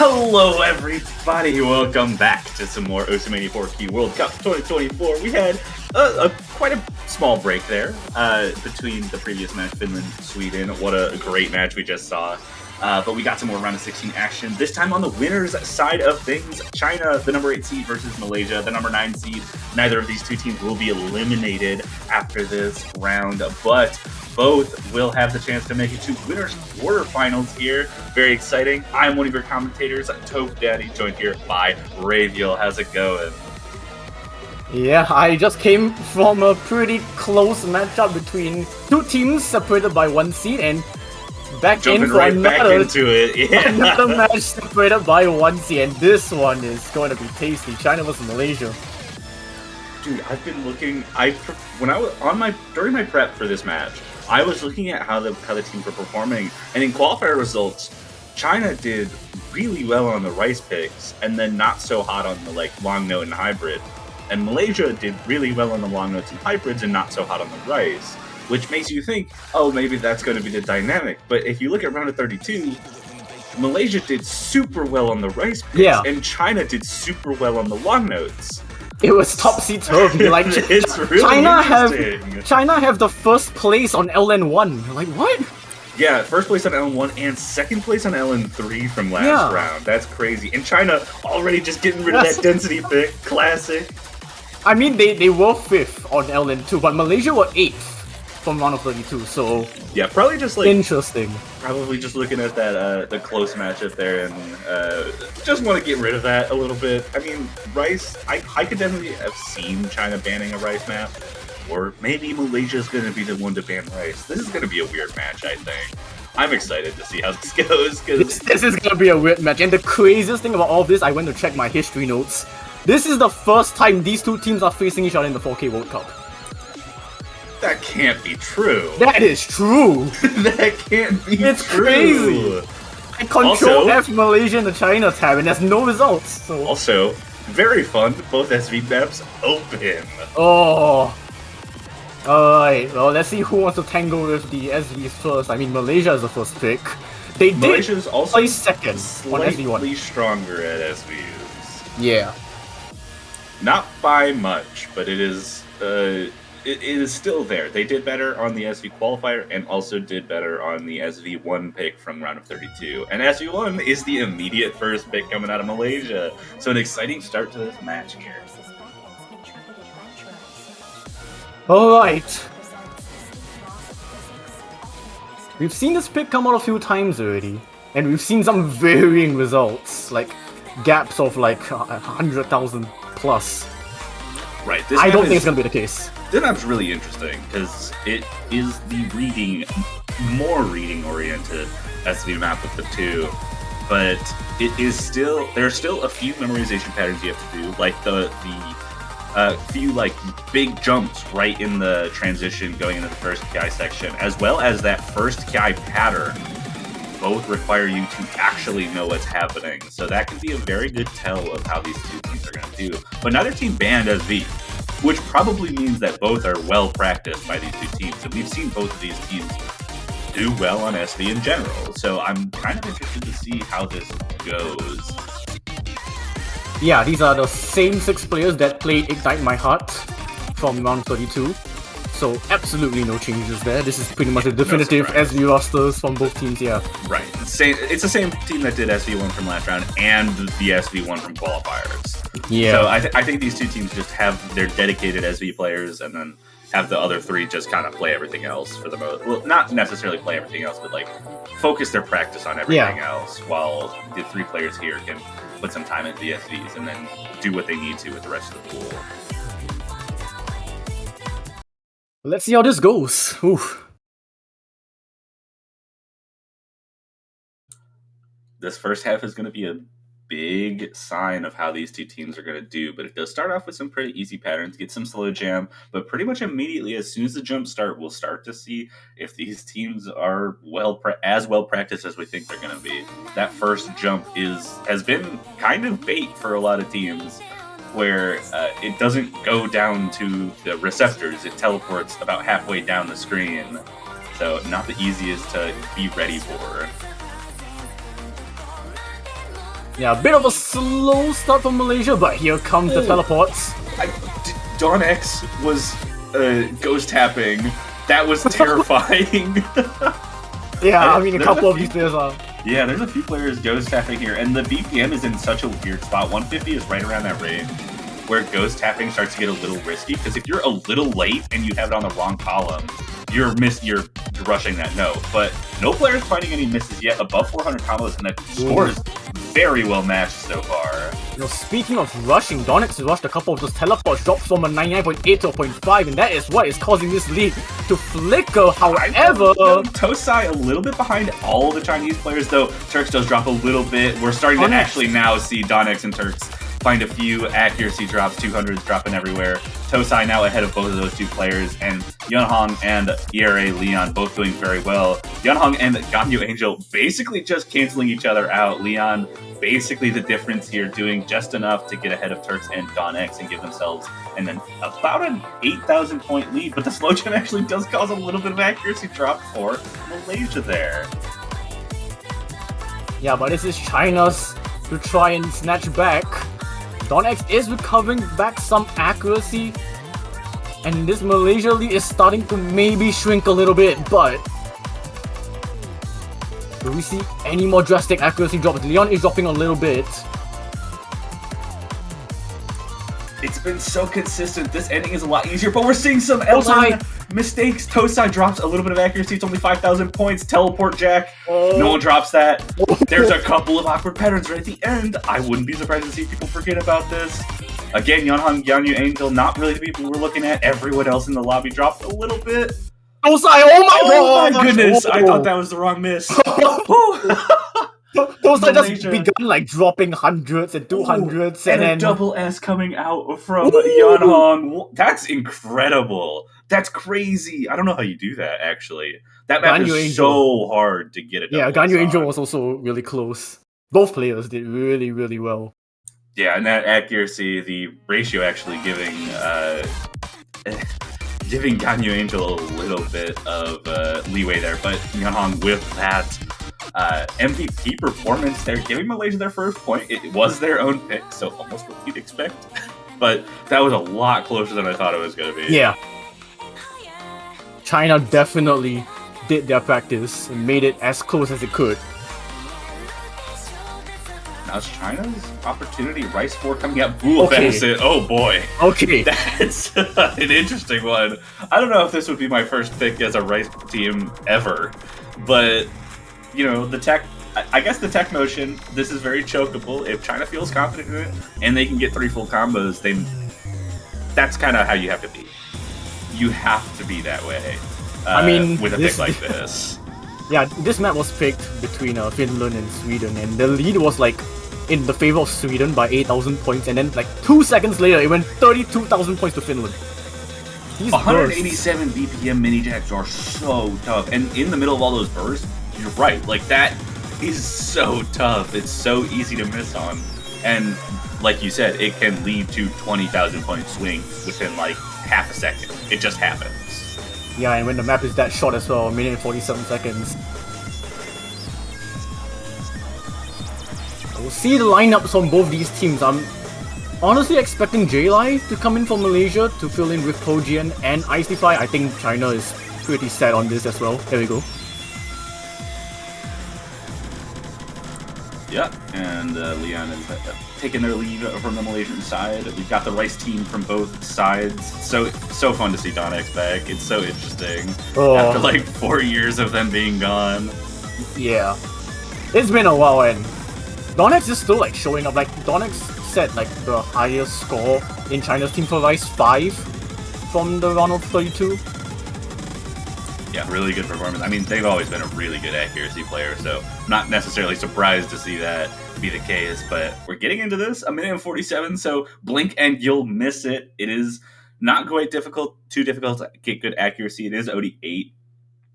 Hello everybody, welcome back to some more Osamania4Key World Cup 2024. We had quite a small break there between the previous match, Finland-Sweden. What a great match we just saw. But we got some more round of 16 action. This time on the winner's side of things, China, the number 8 seed versus Malaysia, the number 9 seed. Neither of these two teams will be eliminated after this round, but both will have the chance to make it to winners quarterfinals here. Very exciting. I'm one of your commentators, Toph Daddy, joined here by Raviel. How's it going? Yeah, I just came from a pretty close matchup between two teams separated by 1 seed and back Jumping in for right another, back into it. Yeah. another match separated by 1 seed, and this one is going to be tasty. China versus Malaysia. Dude, I've been looking. When I was during my prep for this match, I was looking at how the teams were performing, and in qualifier results, China did really well on the rice picks, and then not so hot on the long note and hybrid. And Malaysia did really well on the long notes and hybrids, and not so hot on the rice, which makes you think, oh, maybe that's going to be the dynamic. But if you look at round of 32, Malaysia did super well on the rice picks, and China did super well on the long notes. It was topsy-turvy. Like, it's really China have the first place on LN1. You're like, what? Yeah, first place on LN1 and second place on LN3 from last round. That's crazy. And China already just getting rid of that density pick. Classic. I mean, they were 5th on LN2, but Malaysia were 8th from round of 32, so... Yeah, probably just interesting. Probably just looking at that, the close matchup there, and just want to get rid of that a little bit. I mean, rice, I could definitely have seen China banning a rice map, or maybe Malaysia's going to be the one to ban rice. This is going to be a weird match, I think. I'm excited to see how this goes, because... This is going to be a weird match, and the craziest thing about all of this, I went to check my history notes. This is the first time these two teams are facing each other in the 4K World Cup. That can't be true. That is true. That can't be It's true. Crazy. I control F Malaysia and the China tab, and there's no results. So. Also, very fun. Both SV maps open. Oh. Alright, well, let's see who wants to tangle with the SVs first. I mean, Malaysia is the first pick. They Malaysia's did also place second on SV1. Slightly stronger at SVs. Yeah. Not by much, but it is it is still there. They did better on the SV qualifier and also did better on the SV1 pick from round of 32. And SV1 is the immediate first pick coming out of Malaysia. So an exciting start to this match here. Alright. We've seen this pick come out a few times already. And we've seen some varying results. Like, gaps of like 100,000 plus. Right. I don't think it's going to be the case. This map's really interesting because it is the more reading-oriented SV map of the two, but it is still, there are still a few memorization patterns you have to do, like the few big jumps right in the transition going into the first KI section, as well as that first KI pattern. Both require you to actually know what's happening, so that can be a very good tell of how these two teams are going to do. But neither team banned SV, which probably means that both are well practiced by these two teams, and we've seen both of these teams do well on SV in general, so I'm kind of interested to see how this goes. Yeah, these are the same 6 players that played Ignite My Heart from round 32. So absolutely no changes there. This is pretty much a definitive SV rosters from both teams, yeah. Right. It's the same team that did SV1 from last round and the SV1 from qualifiers. Yeah. So I think these two teams just have their dedicated SV players and then have the other 3 just kind of play everything else for the most. Well, not necessarily play everything else, but focus their practice on everything else, while the 3 players here can put some time into the SVs and then do what they need to with the rest of the pool. Let's see how this goes. Oof. This first half is going to be a big sign of how these two teams are going to do, but it does start off with some pretty easy patterns, get some slow jam, but pretty much immediately, as soon as the jumps start, we'll start to see if these teams are as well practiced as we think they're going to be. That first jump has been kind of bait for a lot of teams, where it doesn't go down to the receptors, it teleports about halfway down the screen, so not the easiest to be ready for. Yeah, a bit of a slow start from Malaysia, but here comes the teleports. Don X was ghost tapping. That was terrifying. Yeah, I mean, a couple of these players are. Yeah, there's a few players ghost tapping here, and the BPM is in such a weird spot. 150 is right around that range where ghost tapping starts to get a little risky, because if you're a little late and you have it on the wrong column, you're rushing that note. But no player is finding any misses yet, above 400 combos, and the score is very well matched so far. You know, speaking of rushing, Donix has rushed a couple of those teleports, dropped from a 99.8 to a 0.5, and that is what is causing this lead to flicker. However, Tosai a little bit behind all the Chinese players, though. Turks does drop a little bit. We're starting to actually now see Donix and Turks find a few accuracy drops, 200s dropping everywhere. Tosai now ahead of both of those two players, and Yunhong and ERA Leon both doing very well. Yunhong and Ganyu Angel basically just canceling each other out. Leon basically the difference here, doing just enough to get ahead of Turks and Don X and give themselves and then about an 8,000 point lead, but the slow gen actually does cause a little bit of accuracy drop for Malaysia there. Yeah, but this is China's to try and snatch back. Don X is recovering back some accuracy, and this Malaysia lead is starting to maybe shrink a little bit, but do we see any more drastic accuracy drops? Leon is dropping a little bit. It's been so consistent. This ending is a lot easier, but we're seeing some L1 mistakes. Tosai drops a little bit of accuracy. It's only 5,000 points. Teleport Jack. No one drops that. There's a couple of awkward patterns right at the end. I wouldn't be surprised to see people forget about this. Again, Yunhong, Ganyu Angel, not really the people we're looking at. Everyone else in the lobby dropped a little bit. Tosai, oh my goodness! I thought that was the wrong miss. Tosai just begun like dropping hundreds and 200s, and then a double S coming out from Yunhong. That's incredible. That's crazy. I don't know how you do that, actually. That map is so hard to get it. Yeah, Ganyu Angel was also really close. Both players did really, really well. Yeah, and that accuracy, the ratio actually giving Ganyu Angel a little bit of leeway there, but Yunhong with that MVP performance, they're giving Malaysia their first point. It was their own pick, so almost what you'd expect. But that was a lot closer than I thought it was going to be. Yeah. China definitely did their practice and made it as close as it could. Now it's China's opportunity. Rice 4 coming out. Bull Benefit. Oh boy. Okay. That's an interesting one. I don't know if this would be my first pick as a Rice team ever, but you know, the tech, I guess the tech motion, this is very chokeable. If China feels confident in it and they can get 3 full combos, then that's kind of how you have to be. You have to be that way. I mean, with a pick like this. Yeah, this map was picked between Finland and Sweden, and the lead was like in the favor of Sweden by 8,000 points, and then like 2 seconds later, it went 32,000 points to Finland. These 187 BPM mini jacks are so tough, and in the middle of all those bursts, you're right, like that is so tough. It's so easy to miss on, and like you said, it can lead to 20,000 point swings within like half a second. It just happens. Yeah, and when the map is that short as well, 1 minute and 47 seconds. We'll see the lineups from both these teams. I'm honestly expecting J-Lai to come in for Malaysia to fill in with Pojian and Icefy. I think China is pretty set on this as well. There we go. Yeah, and Leon is taking their lead from the Malaysian side. We've got the Rice team from both sides. So fun to see Don X back. It's so interesting. After like 4 years of them being gone. Yeah. It's been a while, and Don X is still like showing up. Like Don X set like the highest score in China's team for Rice, 5 from the round of 32. Yeah, really good performance. I mean, they've always been a really good accuracy player, so not necessarily surprised to see that be the case, but we're getting into this, 1 minute and 47, so blink and you'll miss it. It is not quite too difficult to get good accuracy. It is OD8,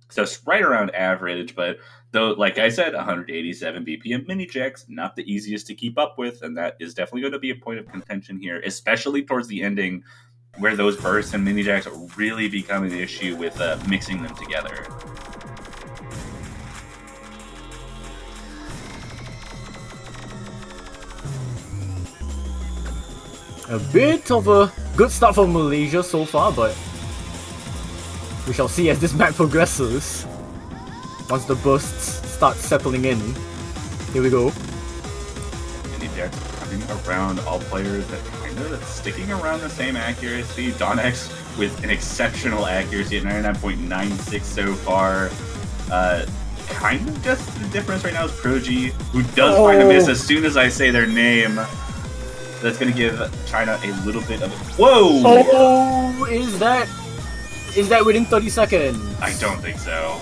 so it's right around average, but though, like I said, 187 BPM mini jacks, not the easiest to keep up with, and that is definitely going to be a point of contention here, especially towards the ending, where those bursts and mini jacks really become an issue with mixing them together. A bit of a good start for Malaysia so far, but we shall see as this map progresses. Once the bursts start settling in. Here we go. Many decks coming around, all players that kind of sticking around the same accuracy. Donex with an exceptional accuracy at 99.96 so far. Kind of just the difference right now is Proji, who does find a miss as soon as I say their name. That's going to give China a little bit of... Whoa! Oh, is that within 30 seconds? I don't think so.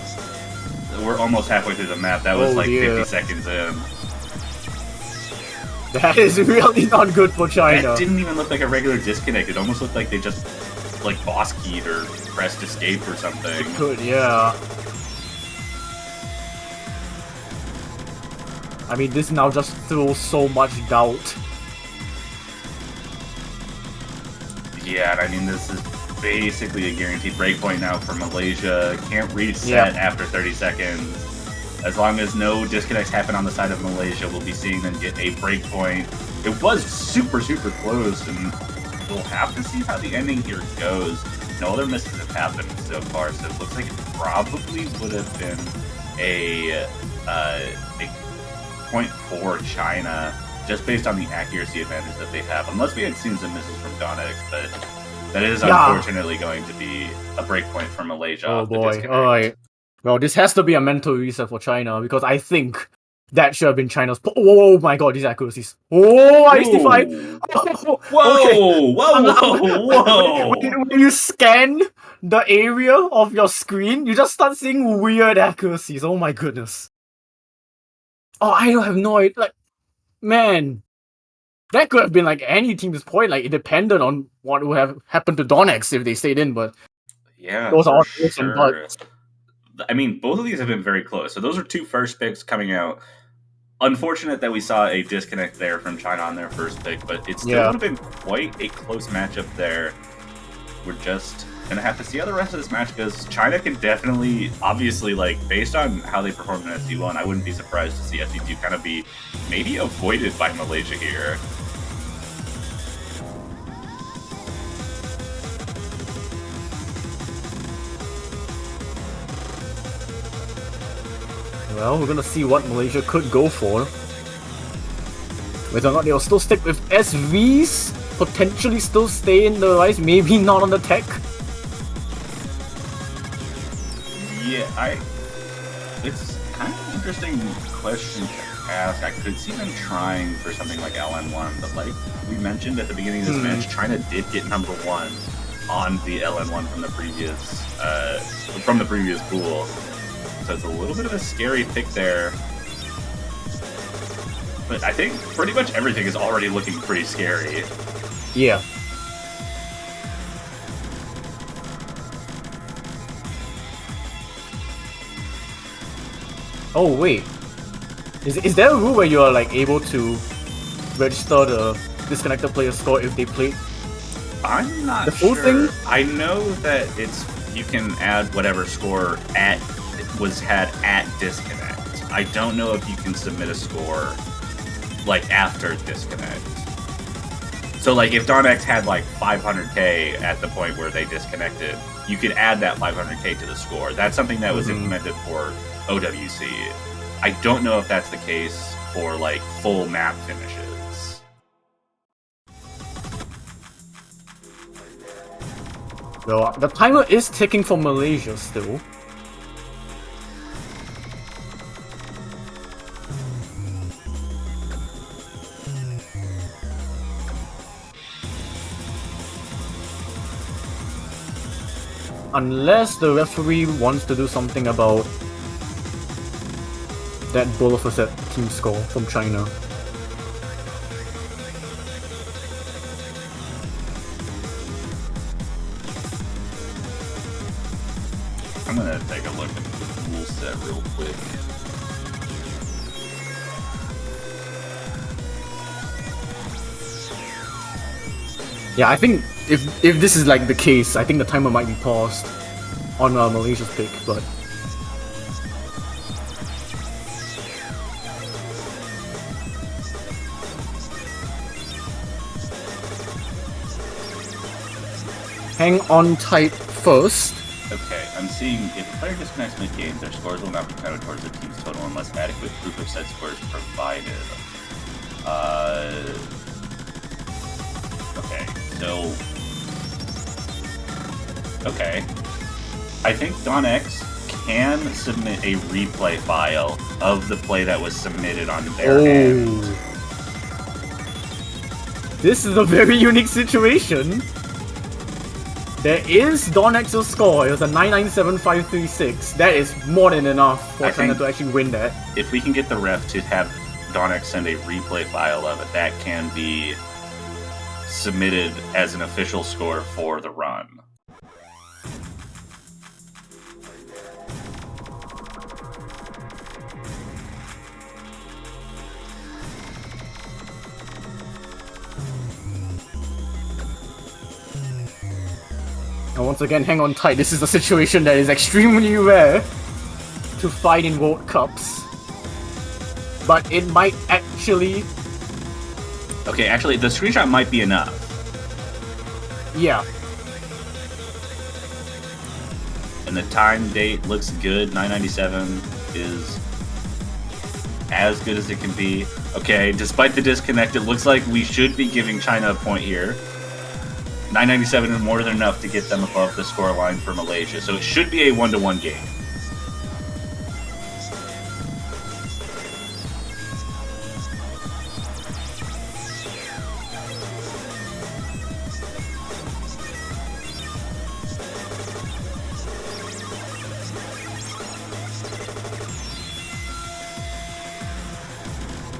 We're almost halfway through the map. That was like 50 seconds in. That is really not good for China. That didn't even look like a regular disconnect. It almost looked like they just like boss keyed or pressed escape or something. Good, yeah. I mean, this now just throws so much doubt. Yeah, I mean, this is basically a guaranteed breakpoint now for Malaysia. Can't reset after 30 seconds. As long as no disconnects happen on the side of Malaysia, we'll be seeing them get a breakpoint. It was super, super close, and we'll have to see how the ending here goes. No other misses have happened so far, so it looks like it probably would have been a point for China, just based on the accuracy advantage that they have. Unless we had seen some misses from Donex, but that is unfortunately going to be a breakpoint for Malaysia. Oh boy, alright. Well, this has to be a mental reset for China, because I think that should have been China's... Oh my god, these accuracies. Oh, IST5! Whoa, whoa! When you scan the area of your screen, you just start seeing weird accuracies. Oh my goodness. Oh, I don't have no idea. Like, man, that could have been like any team's point. Like, it depended on what would have happened to Donex if they stayed in, but yeah, those are all sure. I mean, both of these have been very close. So those are two first picks coming out. Unfortunate that we saw a disconnect there from China on their first pick, but it still would have been quite a close matchup there. We're just gonna have to see how the rest of this match goes. China can definitely, obviously, like, based on how they performed in SD1, I wouldn't be surprised to see SD2 kind of be maybe avoided by Malaysia here. Well, we're gonna see what Malaysia could go for. Whether or not they'll still stick with SVs, potentially still stay in the rise, maybe not on the tech. Yeah, it's kind of an interesting question to ask. I could see them trying for something like LN1, but like we mentioned at the beginning of this match, China did get #1 on the LN1 from the previous pool. So it's a little bit of a scary pick there. But I think pretty much everything is already looking pretty scary. Yeah. Oh wait, is there a rule where you are like able to register the disconnected player's score if they played? I'm not the full sure. thing? I know that you can add whatever score was had at disconnect. I don't know if you can submit a score like after disconnect. So like if Donex had like 500k at the point where they disconnected, you could add that 500k to the score. That's something that was implemented for OWC. I don't know if that's the case for like full map finishes. Well, the timer is ticking for Malaysia still. Unless the referee wants to do something about that Bolofacet team score from China. I'm gonna take a look at the rule set real quick. Yeah, I think if this is like the case, I think the timer might be paused on Malaysia's pick, but hang on tight first. Okay, I'm seeing if a player disconnects mid-game, their scores will not be counted towards the team's total unless adequate proof of set scores provided. Okay, so... Okay. I think Don X can submit a replay file of the play that was submitted on their end. This is a very unique situation. There is Don X's score. It was a 997536. That is more than enough for China to actually win that. If we can get the ref to have Don X send a replay file of it, that can be submitted as an official score for the run. And once again, hang on tight. This is a situation that is extremely rare to fight in World Cups. But it might actually... Okay, actually, the screenshot might be enough. Yeah. And the time date looks good. 997 is as good as it can be. Okay, despite the disconnect, it looks like we should be giving China a point here. 997 is more than enough to get them above the scoreline for Malaysia, so it should be a 1-1 game.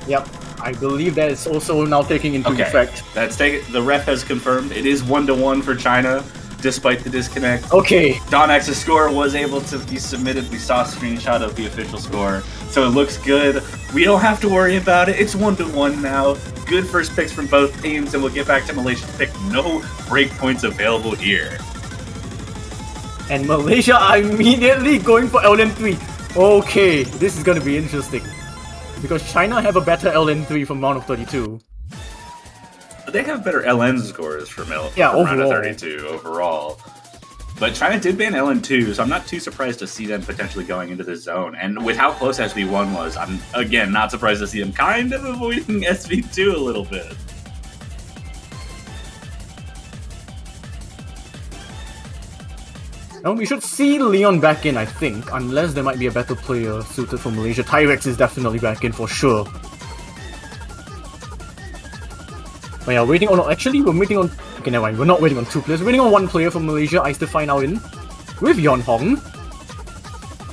Yep. I believe that is also now taking into effect. That's the ref has confirmed it is 1-1 for China, despite the disconnect. Okay. Don X's score was able to be submitted. We saw a screenshot of the official score, so it looks good. We don't have to worry about it. It's 1-1 now. Good first picks from both teams, and we'll get back to Malaysia's pick. No break points available here. And Malaysia are immediately going for LN3. Okay, this is going to be interesting. Because China have a better LN3 from round of 32. They have better LN scores from round of 32 overall. But China did ban LN2, so I'm not too surprised to see them potentially going into the zone. And with how close SV1 was, I'm, again, not surprised to see them kind of avoiding SV2 a little bit. Now we should see Leon back in, I think, unless there might be a better player suited for Malaysia. Tyrex is definitely back in for sure. But yeah, waiting on... Actually, we're waiting on... Okay, never mind. We're not waiting on two players. We're waiting on one player from Malaysia, Icedefy now in. With Yon Hong.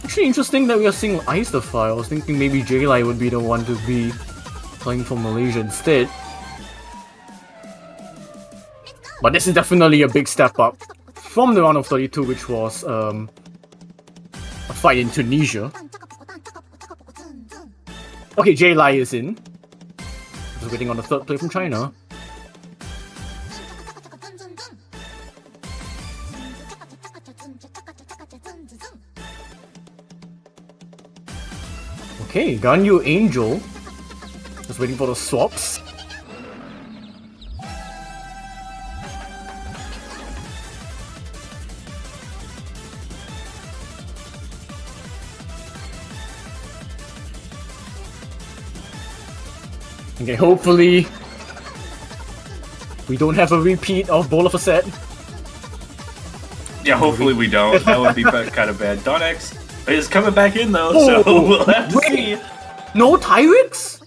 Actually, interesting that we are seeing Icedefy. I was thinking maybe J-Lai would be the one to be playing for Malaysia instead. But this is definitely a big step up from the round of 32, which was a fight in Tunisia. Okay, J-Lai is in. Just waiting on the third player from China. Okay, Ganyu Angel. Just waiting for the swaps. Okay, hopefully we don't have a repeat of Bowl of a Set. Yeah, hopefully we don't. That would be kind of bad. Don X is coming back in though, so we'll have to see. No Tyrex?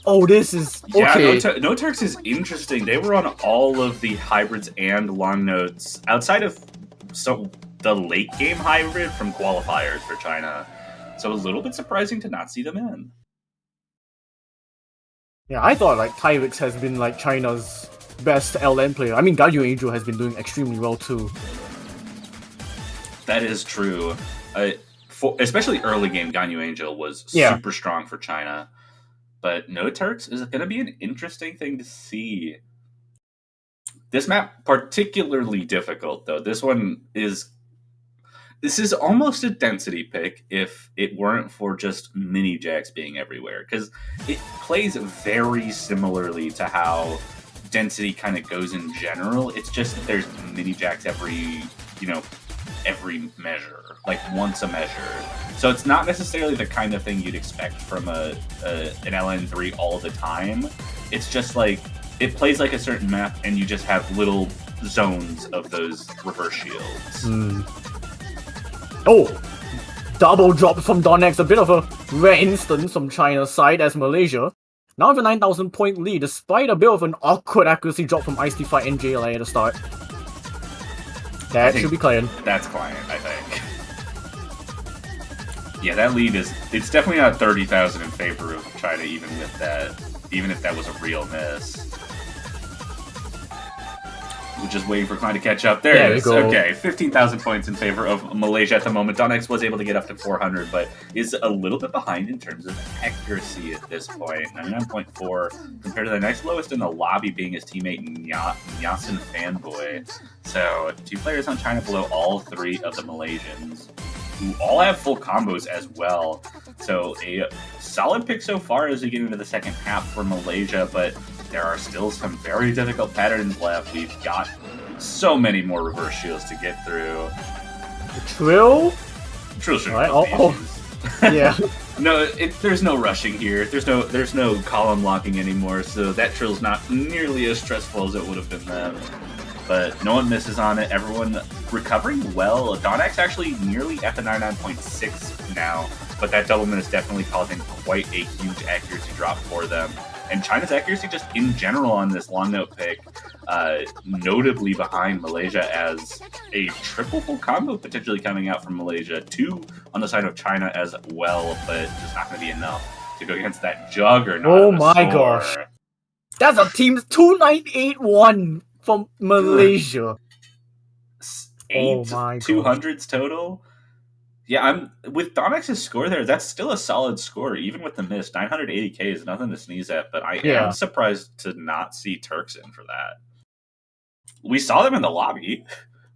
Oh, this is okay. Yeah, no Turks is interesting. They were on all of the hybrids and long notes outside of the late game hybrid from qualifiers for China. So a little bit surprising to not see them in. Yeah, I thought like Tyrex has been like China's best LN player. I mean, Ganyu Angel has been doing extremely well too. That is true. Especially early game, Ganyu Angel was super strong for China. But no Turks is going to be an interesting thing to see. This map particularly difficult though. This is almost a density pick if it weren't for just mini jacks being everywhere, because it plays very similarly to how density kind of goes in general. It's just that there's mini jacks every measure, like once a measure. So it's not necessarily the kind of thing you'd expect from an LN3 all the time. It's just like, it plays like a certain map, and you just have little zones of those reverse shields. Oh! Double drop from Donex, a bit of a rare instance from China's side as Malaysia now have a 9,000 point lead despite a bit of an awkward accuracy drop from Ice Defy and JLI at the start. That should be Client. That's Client, I think. Yeah, that lead it's definitely not 30,000 in favor of China even with that, even if that was a real miss. We're just waiting for Klein to catch up. There it is. Okay, 15,000 points in favor of Malaysia at the moment. Donex was able to get up to 400, but is a little bit behind in terms of accuracy at this point. 99.4 compared to the next lowest in the lobby being his teammate Nyasin Fanboy. So 2 players on China below all 3 of the Malaysians, who all have full combos as well. So a solid pick so far as we get into the second half for Malaysia, but there are still some very difficult patterns left. We've got so many more reverse shields to get through. Trill? Trill's right. Yeah. No, there's no rushing here. There's no column locking anymore, so that Trill's not nearly as stressful as it would have been then. But no one misses on it. Everyone recovering well. Donex actually nearly at the 99.6 now, but that doublemint is definitely causing quite a huge accuracy drop for them. And China's accuracy just in general on this long note pick, notably behind Malaysia as a triple full combo potentially coming out from Malaysia. 2 on the side of China as well, but just not going to be enough to go against that juggernaut. Oh my gosh. That's a team 2981 from Malaysia. 8 200s total. Yeah, I'm with Donex's score there. That's still a solid score, even with the miss. 980k is nothing to sneeze at, but I am surprised to not see Turks in for that. We saw them in the lobby.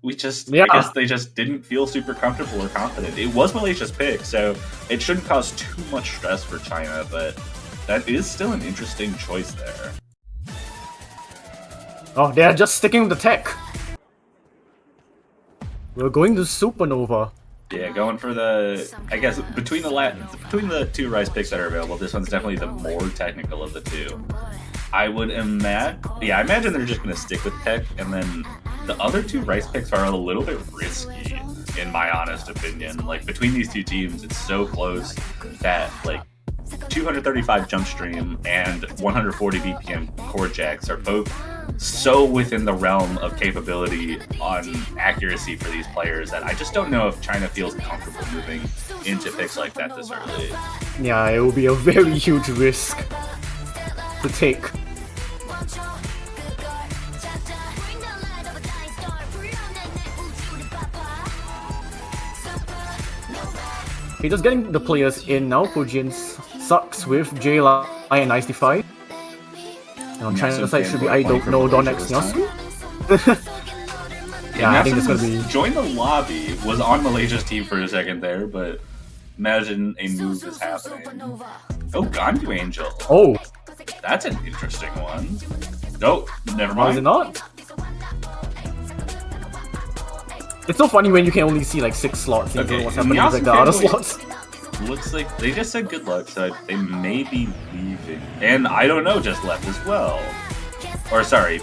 I guess they just didn't feel super comfortable or confident. It was Malaysia's pick, so it shouldn't cause too much stress for China, but that is still an interesting choice there. Oh, they're just sticking with the tech. We're going to Supernova. Yeah, going for the, I guess, between the 2 Rise picks that are available, this one's definitely the more technical of the 2. I would imagine, I imagine they're just going to stick with tech, and then the other 2 Rise picks are a little bit risky, in my honest opinion. Like, between these 2 teams, it's so close that, like, 235 jump stream and 140 BPM core jacks are both so within the realm of capability on accuracy for these players that I just don't know if China feels comfortable moving into picks like that this early. Yeah, it will be a very huge risk to take. Okay, just getting the players in now. Fujin sucks with JLI and Ice Defy. And on China's side should be I don't know Donex Nyasu. Yeah, I think it's gonna be. Join the lobby was on Malaysia's team for a second there, but imagine a move is happening. Oh, Ganyu Angel. Oh, that's an interesting one. Oh, never mind. Why is it not? It's so funny when you can only see like 6 slots and you don't know what's happening with like the other slots. Looks like they just said good luck, so they may be leaving. And I don't know, just left as well. Or sorry.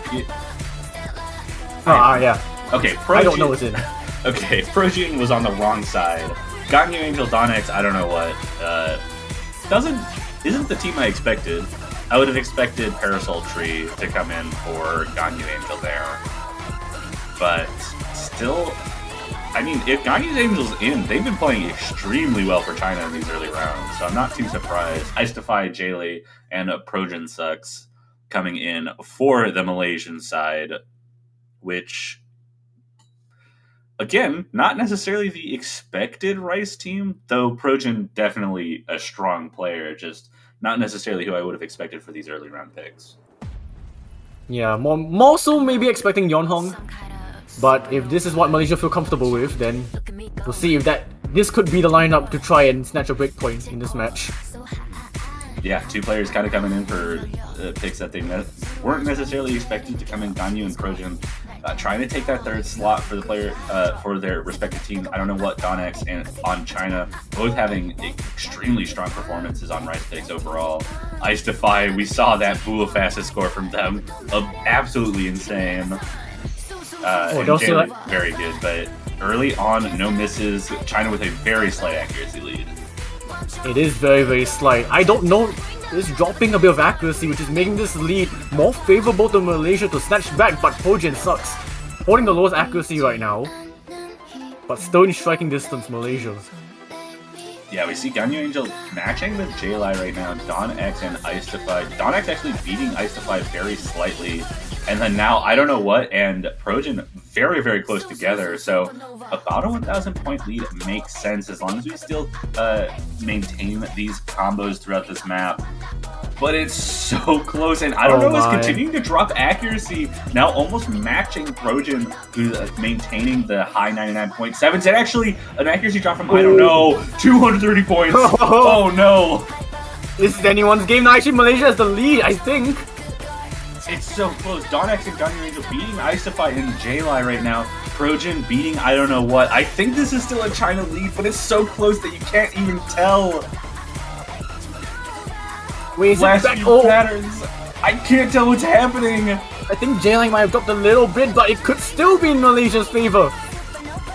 Yeah. Okay, I don't know what's in. Okay, Projean was on the wrong side. Ganyu Angel Donex, I don't know what. Isn't the team I expected. I would have expected Parasol Tree to come in for Ganyu Angel there. But still, I mean, if Ganyu Angel's in, they've been playing extremely well for China in these early rounds, so I'm not too surprised. Ice Defy, Jaylee, and Projean Sucks coming in for the Malaysian side, which, again, not necessarily the expected Rice team, though Projean definitely a strong player, just not necessarily who I would have expected for these early round picks. Yeah, more so maybe expecting Yonhong. But if this is what Malaysia feel comfortable with, then we'll see if this could be the lineup to try and snatch a breakpoint in this match. Yeah, two players kind of coming in for picks that they weren't necessarily expected to come in. Ganyu and Progen trying to take that third slot for the player for their respective teams. I don't know what Donex and on China both having extremely strong performances on Rice picks overall. Ice Defy, we saw that Bula fastest score from them, absolutely insane. Very good, but early on, no misses. China with a very slight accuracy lead. It is very, very slight. I don't know. It's dropping a bit of accuracy, which is making this lead more favorable to Malaysia to snatch back, but Pojian sucks. Holding the lowest accuracy right now, but still in striking distance, Malaysia. Yeah, we see Ganyu Angel matching with J-Lai right now, Donex and Ice Defy. Donex actually beating Ice Defy very slightly, and then now, I don't know what, and Progen very, very close together, so about a 1,000 point lead makes sense as long as we still maintain these combos throughout this map. But it's so close, and I don't know, it's continuing to drop accuracy, now almost matching Progen, who's maintaining the high 99.7s, and actually an accuracy drop from, I don't know, 230 points. Oh no. This is anyone's game. Now, actually, Malaysia has the lead, I think. It's so close. Donex and Ganyu Angel beating Ice Defy and J-Lai right now. Progen beating I don't know what. I think this is still a China lead, but it's so close that you can't even tell. Wait, last few patterns. I can't tell what's happening. I think J-Line might have dropped a little bit, but it could still be in Malaysia's favor.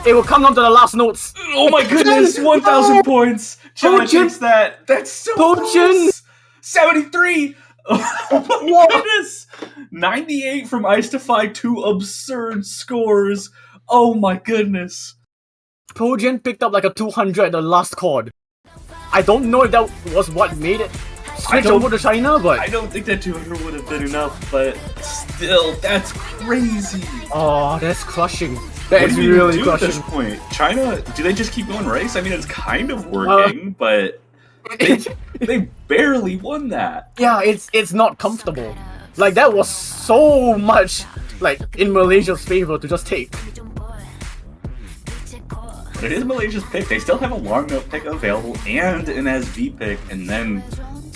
It will come down to the last notes. Oh my goodness, 1,000 points. China takes that. That's so close. 73. Oh my goodness. 98 from Ice Defy, 2 absurd scores. Oh my goodness. Pojian picked up like a 200 at the last chord. I don't know if that was what made it switch over to China, but I don't think that 200 would have been enough, but still, that's crazy. Oh, that's crushing. That is really crushing. At this point, China, do they just keep going race? I mean, it's kind of working, but they barely won that. Yeah, it's not comfortable. Like, that was so much like in Malaysia's favor to just take. But it is Malaysia's pick. They still have a long note pick available and an SV pick, and then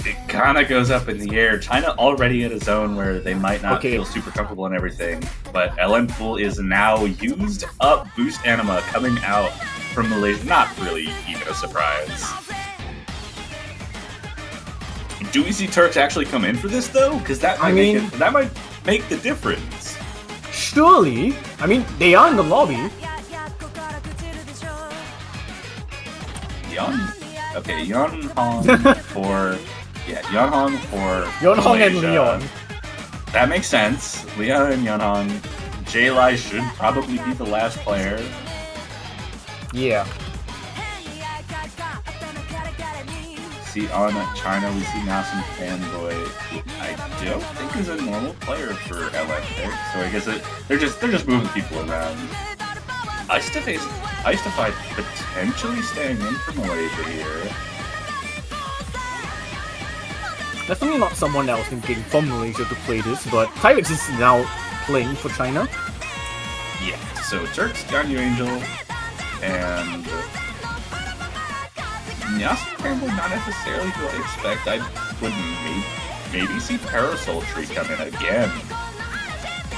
it kind of goes up in the air. China already in a zone where they might not feel super comfortable and everything, but LN Pool is now used up boost anima coming out from Malaysia. Not really even a surprise. Do we see Turks actually come in for this though? Because that might that might make the difference. Surely, I mean they are in the lobby. Yeonhong for Yeonhong for Yeonhong and Leon. That makes sense. Leon and Yeonhong. J-Lai should probably be the last player. Yeah. See on China, we see now some fanboy, who I don't think is a normal player for LN pick. So I guess they're just moving people around. Ice Defy potentially staying in for Malaysia here. Definitely not someone that was thinking from Malaysia to play this, but Tyrex is now playing for China. Yeah, so Turks, Ganyu Angel, and Fanboy not necessarily who I expect. I would maybe see Parasol Tree come in again.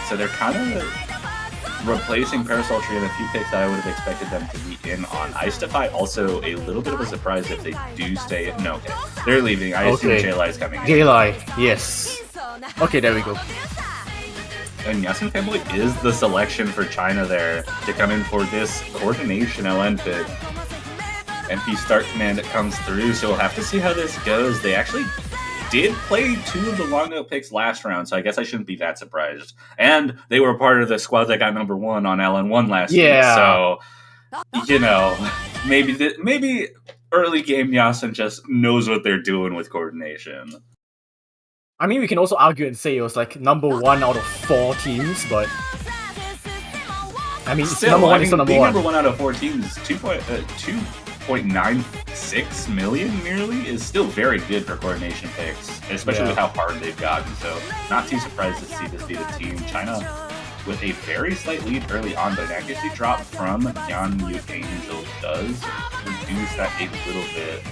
So they're kind of replacing Parasol Tree and a few picks that I would have expected them to be in on. Ice Defy also a little bit of a surprise if they do stay in. No, okay. They're leaving. I assume J-Lai is coming in. J-Lai, yes. Okay, there we go. And Yasin Fanboy is the selection for China there to come in for this coordination LN pick. MP Start Command comes through, so we'll have to see how this goes. They actually did play 2 of the long note picks last round, so I guess I shouldn't be that surprised. And they were part of the squad that got number 1 on LN1 last week, so, you know, maybe early game Yasin just knows what they're doing with coordination. I mean, we can also argue and say it was like number 1 out of 4 teams, but I mean, still, number 1 is number 1. Number 1 out of 4 teams, 2.96 million nearly is still very good for coordination picks, especially with how hard they've gotten. So not too surprised to see this be the team. China with a very slight lead early on, but an accuracy drop from Ganyu Angel does reduce that a little bit.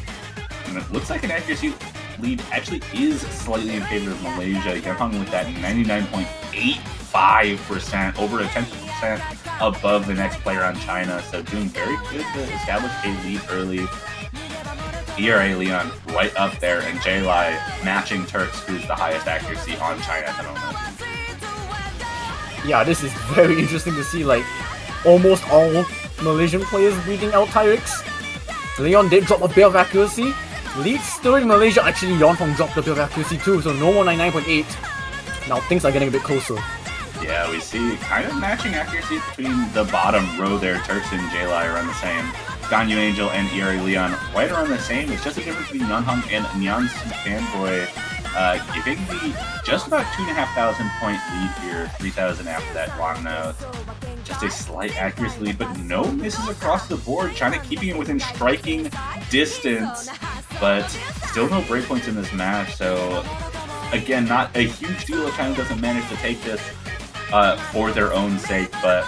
And it looks like an accuracy lead actually is slightly in favor of Malaysia. Yunhong with that 99.85%, over a 10% above the next player on China. So doing very good to establish a lead early. ERA Leon right up there, and J-Lai matching Turks, who's the highest accuracy on China at the moment. Yeah, this is very interesting to see, like, almost all Malaysian players beating out Tyrix. Leon did drop a bit of accuracy. Lead still in Malaysia, actually Yunhong dropped a bit of accuracy too, so no more 99.8. Now things are getting a bit closer. Yeah, we see kind of matching accuracy between the bottom row there. Turks and J-Lai are on the same. Ganyu Angel and ERA Leon right around the same. It's just a difference between Yunhong and Nyansi Fanboy, giving the just about 2,500 point lead here, 3,000 after that long note. Just a slight accuracy lead, but no misses across the board. China keeping it within striking distance, but still no breakpoints in this match. So again, not a huge deal if China doesn't manage to take this for their own sake, but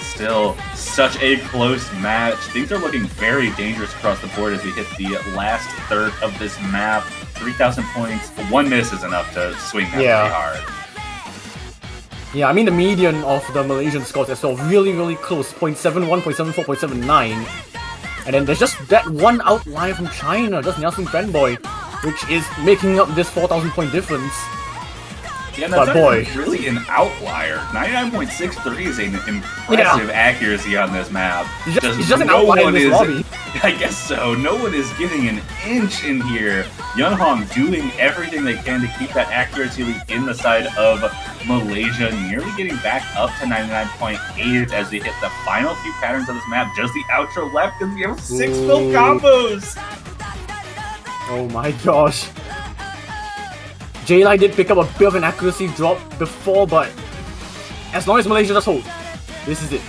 still such a close match. Things are looking very dangerous across the board as we hit the last third of this map. 3,000 points. One miss is enough to swing that pretty hard. Yeah, I mean the median of the Malaysian scores as well, really, really close. 0.71, 0.74, 0.79. And then there's just that one outlier from China, just Nelson Fanboy, which is making up this 4,000 point difference. Yeah, that's really an outlier. 99.63 is an impressive accuracy on this map. It's just an outlier in this lobby. I guess so. No one is getting an inch in here. Yunhong doing everything they can to keep that accuracy lead in the side of Malaysia, nearly getting back up to 99.8 as we hit the final few patterns of this map. Just the outro left, and we have 6 full combos. Oh my gosh. J-Lai did pick up a bit of an accuracy drop before, but as long as Malaysia does hold, this is it.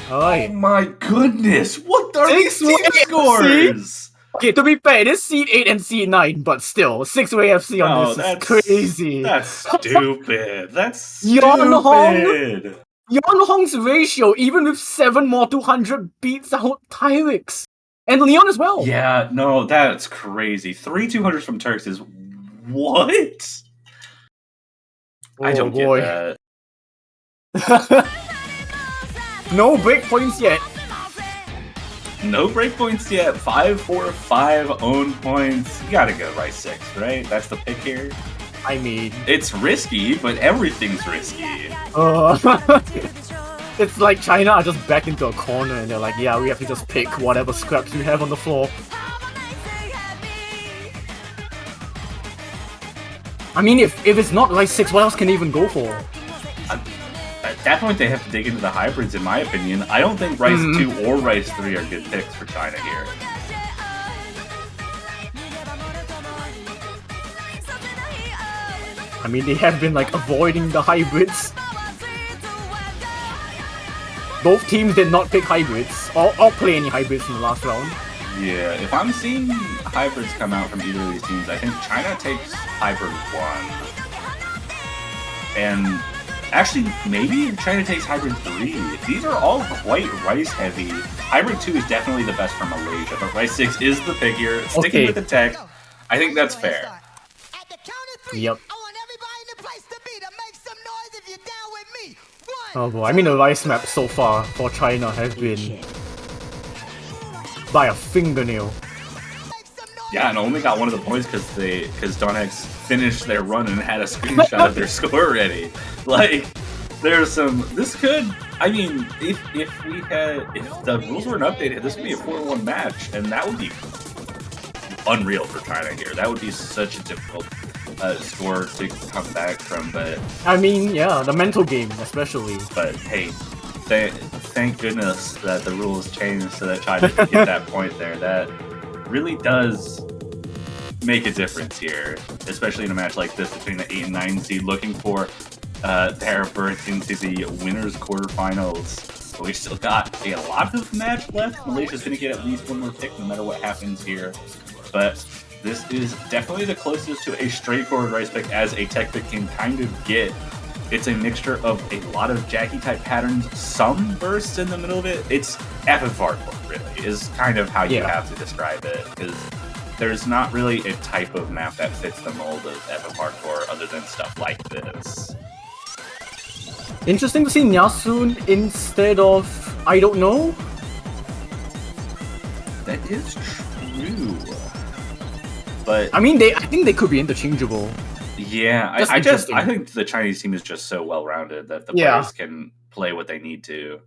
Alright. Oh my goodness! What are these team scores? Okay, to be fair, it is Seed 8 and Seed 9, but still, 6-way FC on this is crazy. That's stupid. That's stupid. Yunhong's ratio, even with 7 more 200, beats out Tyrix. And Leon as well. Yeah, no, that's crazy. 3 200s from Turks is what? I don't get that. No breakpoints yet. No breakpoints yet. 5-4-5 own points. You gotta go Rice 6, right? That's the pick here. I mean, it's risky, but everything's risky. It's like China are just back into a corner and they're like, yeah, we have to just pick whatever scraps we have on the floor. I mean, if it's not Rice 6, what else can they even go for? At that point, they have to dig into the hybrids, in my opinion. I don't think Rice 2 or Rice 3 are good picks for China here. I mean, they have been like avoiding the hybrids. Both teams did not pick hybrids, or play any hybrids in the last round. Yeah, if I'm seeing hybrids come out from either of these teams, I think China takes hybrid 1. And actually, maybe China takes hybrid 3. These are all quite Rice heavy. Hybrid 2 is definitely the best for Malaysia, but Rice 6 is the pick here. Sticking with the tech, I think that's fair. Yep. Oh boy, I mean the Rice map so far for China has been by a fingernail. Yeah, and only got one of the points because Donex finished their run and had a screenshot of their score ready. Like, there's some. This could. I mean, if the rules weren't updated, this would be a 4-1 match, and that would be unreal for China here. That would be such a difficult score to come back from, but I mean, yeah, the mental game especially. But hey, thank goodness that the rules changed so that China can get that point there. That really does make a difference here, especially in a match like this between the 8 and 9 seed looking for their berth into the winners quarterfinals. But we've still got a lot of match left. Malaysia's going to get at least one more pick no matter what happens here. But this is definitely the closest to a straightforward Rice pick as a tech pick can kind of get. It's a mixture of a lot of Jackie-type patterns, some bursts in the middle of it. It's F and Fart, really, is kind of how you have to describe it. Because there's not really a type of map that fits the mold of FF Hardcore other than stuff like this. Interesting to see Nyasun instead of I don't know. That is true. But I mean, I think they could be interchangeable. Yeah, I think the Chinese team is just so well rounded that the players can play what they need to.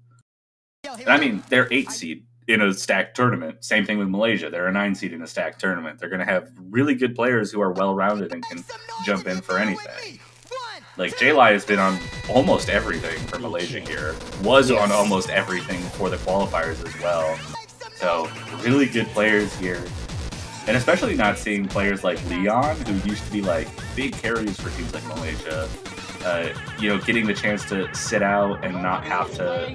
And I mean, they're 8 seed in a stacked tournament. Same thing with Malaysia. They're a 9 seed in a stacked tournament. They're going to have really good players who are well rounded and can jump in for anything. Like J-Li has been on almost everything for Malaysia here. Was on almost everything for the qualifiers as well. So really good players here. And especially not seeing players like Leon, who used to be like big carries for teams like Malaysia, you know, getting the chance to sit out and not have to,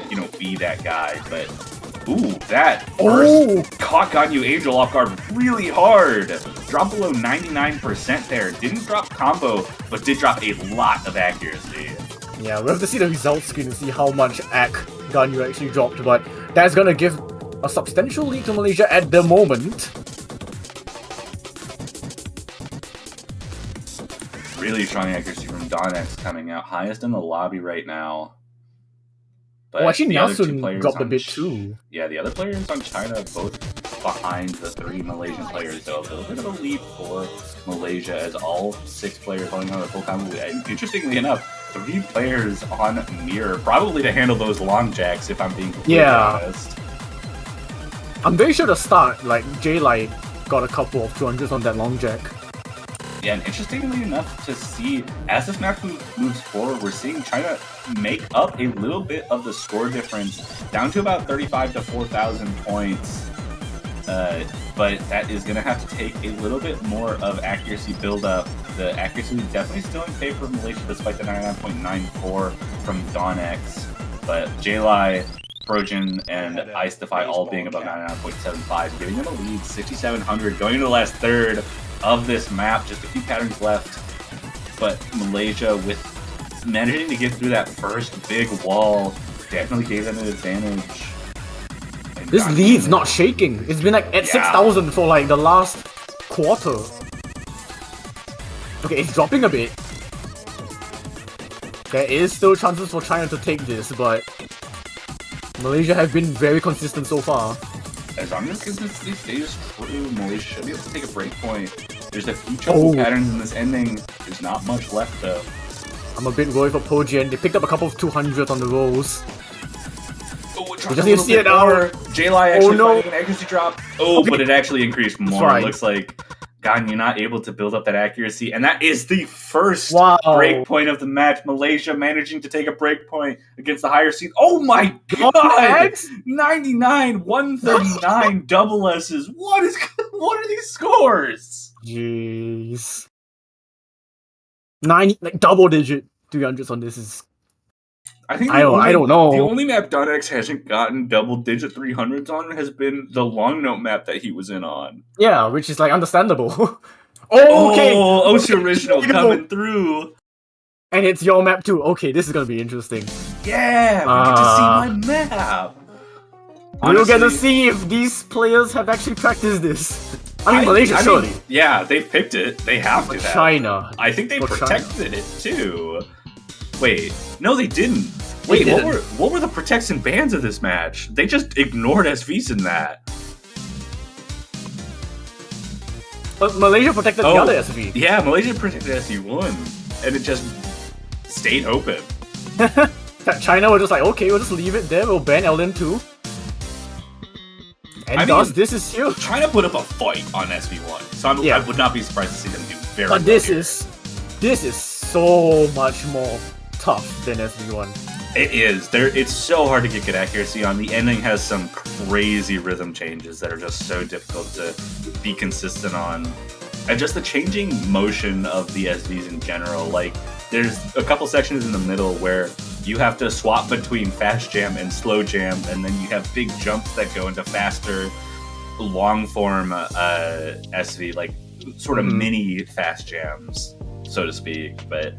you know, be that guy. But, ooh, that first caught Ganyu Angel off guard really hard. Dropped below 99% there. Didn't drop combo, but did drop a lot of accuracy. Yeah, we'll have to see the results screen to see how much AC Ganyu actually dropped, but that's gonna give a substantial lead to Malaysia at the moment. Really strong accuracy from Donex coming out. Highest in the lobby right now. But actually, Nyasun dropped a bit too. Yeah, the other players on China both behind the 3 Malaysian players, so a little bit of a lead for Malaysia as all 6 players holding on to full combo. And interestingly enough, 3 players on Mirror, probably to handle those long jacks, if I'm being completely honest. I'm very sure to start, like, J-Li got a couple of 200s on that long jack. Yeah, and interestingly enough to see, as this map moves forward, we're seeing China make up a little bit of the score difference, down to about 35 to 4,000 points. But that is going to have to take a little bit more of accuracy build-up. The accuracy is definitely still in favor of Malaysia, despite the 99.94 from Donex. But J-Li, Trojan, and Ice Defy all being above 99.75, giving them a lead, 6,700, going into the last third of this map. Just a few patterns left, but Malaysia, with managing to get through that first big wall, definitely gave them an advantage. And this lead's not shaking. It's been like at 6,000 for like the last quarter. Okay, it's dropping a bit. There is still chances for China to take this, but Malaysia have been very consistent so far. As long as consistency stays true, Malaysia should be able to take a break point. There's a few triple patterns in this ending. There's not much left though. I'm a bit worried for Pojian. They picked up a couple of 200s on the rolls. Oh, we just need to see it now. J-Li actually finding an accuracy drop. Oh, but it actually increased more. It looks like Ganyu not able to build up that accuracy, and that is the first break point of the match. Malaysia managing to take a break point against the higher seed. Oh my god! 99, 139 double S's. What are these scores? Jeez. 90, like double digit 300s on this is. I don't know. The only map Donex hasn't gotten double digit 300s on has been the long note map that he was in on. Yeah, which is like understandable. Okay. OC Original coming through. And it's your map too. Okay, this is gonna be interesting. Yeah, we get to see my map. We'll get to see if these players have actually practiced this. I mean, Malaysia, surely. Yeah, they've picked it. They have to. China. I think they protected it too. Wait, no, they didn't. Wait, what were the protects and bans of this match? They just ignored SVs in that. But Malaysia protected the other SV. Yeah, Malaysia protected SV1, and it just stayed open. China were just like, okay, we'll just leave it there. We'll ban LN2. And this is huge. China put up a fight on SV1, so I would not be surprised to see them do very well. But this is so much more tough than SV1. It is. It's so hard to get good accuracy on. The ending has some crazy rhythm changes that are just so difficult to be consistent on. And just the changing motion of the SVs in general. Like, there's a couple sections in the middle where you have to swap between fast jam and slow jam, and then you have big jumps that go into faster, long form SV, like sort of mini fast jams, so to speak. But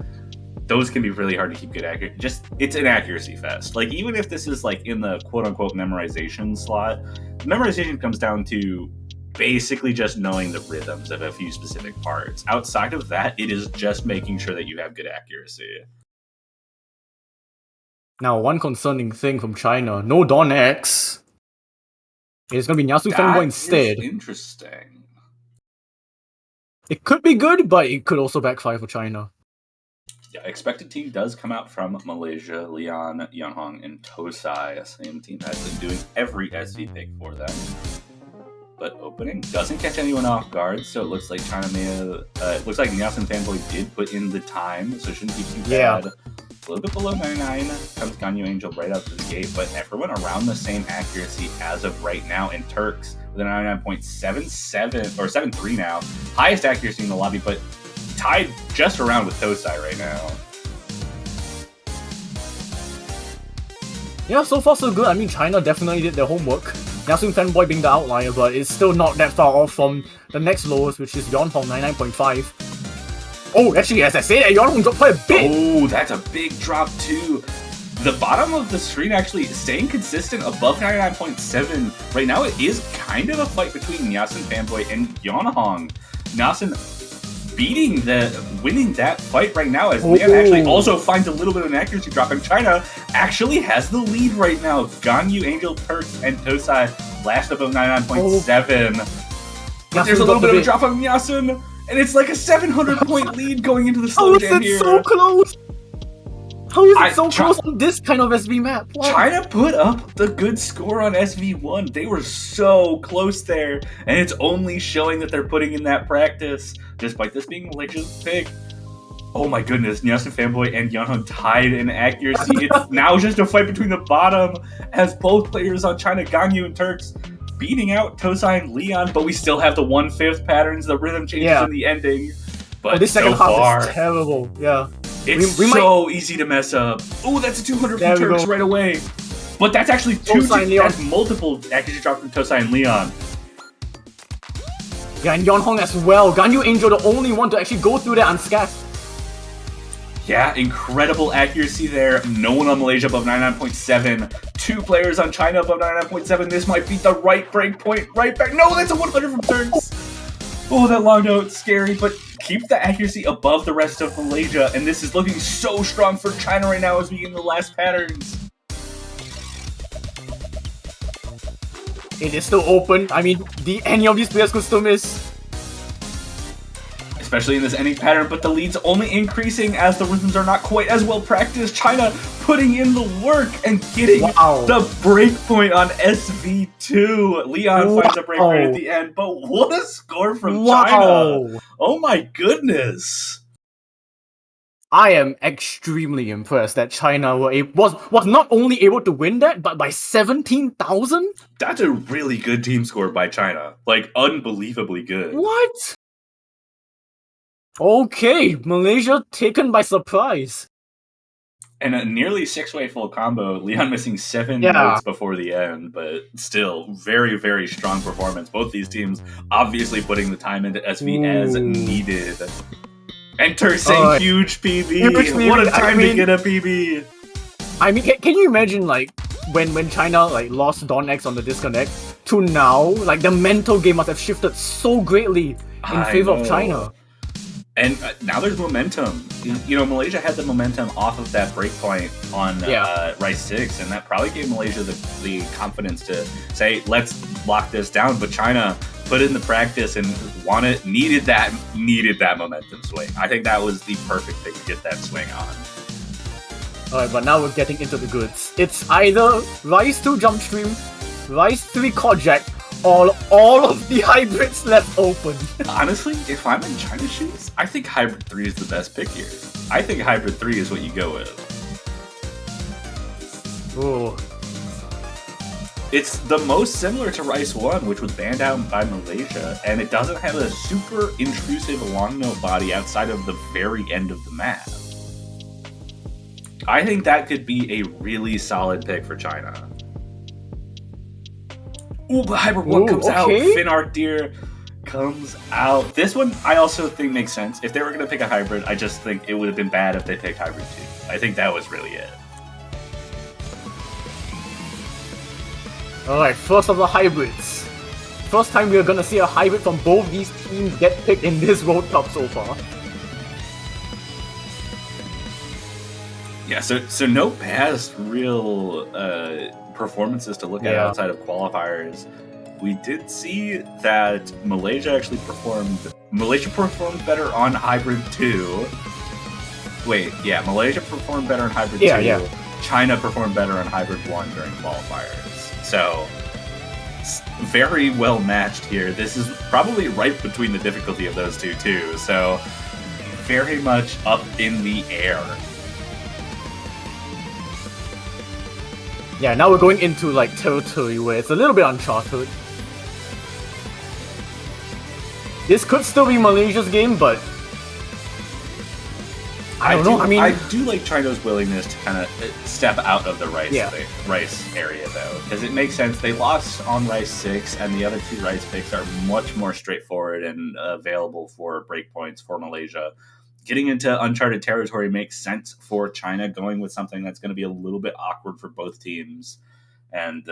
those can be really hard to keep good accuracy. It's an accuracy fest. Like, even if this is like in the quote unquote memorization slot, memorization comes down to basically just knowing the rhythms of a few specific parts. Outside of that, it is just making sure that you have good accuracy. Now, one concerning thing from China, no Don X. It's going to be Nyasu Fanboy instead. Interesting. It could be good, but it could also backfire for China. Yeah, expected team does come out from Malaysia, Leon, Yonhong, and Tosai. Same team has been doing every SV pick for them. But opening doesn't catch anyone off guard, so it looks like China may have. It looks like Nyasen Fanboy did put in the time, so it shouldn't be too bad. A little bit below 99 comes Ganyu Angel right out the gate, but everyone around the same accuracy as of right now. And Turks with a 99.77 or 73 now, highest accuracy in the lobby, but tied just around with Tosai right now. Yeah, so far so good. I mean, China definitely did their homework. Nyasun Fanboy being the outlier, but it's still not that far off from the next lowest, which is Yonhong 99.5. Oh, actually, as I say that, Yonhong dropped quite a bit! Oh, that's a big drop too. The bottom of the screen actually staying consistent above 99.7. Right now, it is kind of a fight between Nyasen Fanboy and Yonhong. Nyasen winning that fight right now, as Leon actually also finds a little bit of an accuracy drop, and China actually has the lead right now. Ganyu, Angel, Turks, and Tosai last above 99.7. But there's a little bit of a drop on Nyasen. And it's like a 700-point lead going into the slow jam here. How is it so close? How is it so close on this kind of SV map? What? China put up the good score on SV1. They were so close there. And it's only showing that they're putting in that practice, despite this being Malaysia's pick. Oh my goodness, Nyasen Fanboy and Yonhong tied in accuracy. It's now just a fight between the bottom, as both players on China, Ganyu and Turks, beating out Tosai and Leon, but we still have the 1/5 patterns, the rhythm changes in the ending. But this second half is terrible. Yeah. It's so easy to mess up. Oh, that's a 200 from Turks right away. But that's actually that's multiple accuracy drops from Tosai and Leon. Yeah, and Yonhong as well. Ganyu Angel, the only one to actually go through that unscathed. Yeah, incredible accuracy there. No one on Malaysia above 99.7. 2 players on China above 99.7. This might be the right break point right back. No, that's a 100 from Turks. Oh, that long note, scary, but keeps the accuracy above the rest of Malaysia. And this is looking so strong for China right now as we get in the last patterns. It is still open. I mean, any of these players could still miss. Especially in this ending pattern, but the lead's only increasing as the rhythms are not quite as well practiced. China putting in the work and getting the breakpoint on SV2. Leon finds a breakpoint at the end, but what a score from China! Oh my goodness! I am extremely impressed that China was not only able to win that, but by 17,000? That's a really good team score by China. Like, unbelievably good. What? Okay, Malaysia taken by surprise. And a nearly 6-way full combo, Leon missing 7 notes before the end, but still, very, very strong performance. Both these teams obviously putting the time into SV as needed. And Turks saying huge PB! What a time to get a PB! I mean, can you imagine, like, when China lost Don X on the disconnect, to now, like, the mental game must have shifted so greatly in favor of China. And now there's momentum. You know, Malaysia had the momentum off of that breakpoint on Rice 6, and that probably gave Malaysia the confidence to say, let's lock this down. But China put in the practice and needed that momentum swing. I think that was the perfect thing to get that swing on. Alright, but now we're getting into the goods. It's either Rice 2 jump stream, Rice 3 cord jack, all of the hybrids left open. Honestly, if I'm in China's shoes, I think Hybrid 3 is the best pick here. I think Hybrid 3 is what you go with. Oh. It's the most similar to Rice 1, which was banned out by Malaysia, and it doesn't have a super intrusive long note body outside of the very end of the map. I think that could be a really solid pick for China. Ooh, but Hybrid 1 comes out. Finn Arcdeer comes out. This one, I also think makes sense. If they were going to pick a hybrid, I just think it would have been bad if they picked Hybrid 2. I think that was really it. Alright, first of the hybrids. first time we're gonna see a hybrid from both these teams get picked in this World Cup so far. Yeah, so no past real performances to look at outside of qualifiers. We did see that Malaysia performed better on Hybrid 2. Wait, yeah, Malaysia performed better on Hybrid 2. Yeah. China performed better on Hybrid 1 during qualifiers. So, very well matched here. This is probably right between the difficulty of those two, too. So, very much up in the air. Yeah, now we're going into like territory where it's a little bit uncharted. This could still be Malaysia's game, but I don't know. I mean, I do like China's willingness to kind of step out of the rice area, though, because it makes sense. They lost on Rice 6, and the other two rice picks are much more straightforward and available for breakpoints for Malaysia. Getting into uncharted territory makes sense for China, going with something that's going to be a little bit awkward for both teams. And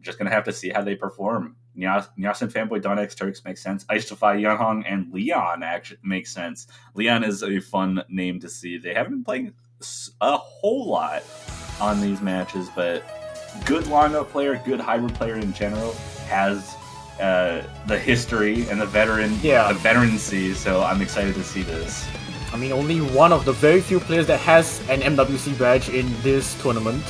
just going to have to see how they perform. Nyasin Fanboy Donex Turks makes sense. Icefy Yanhong and Leon actually makes sense. Leon is a fun name to see. They haven't been playing a whole lot on these matches, but good long-up player, good hybrid player in general, has the history and the veterancy, so I'm excited to see this. I mean, only one of the very few players that has an MWC badge in this tournament.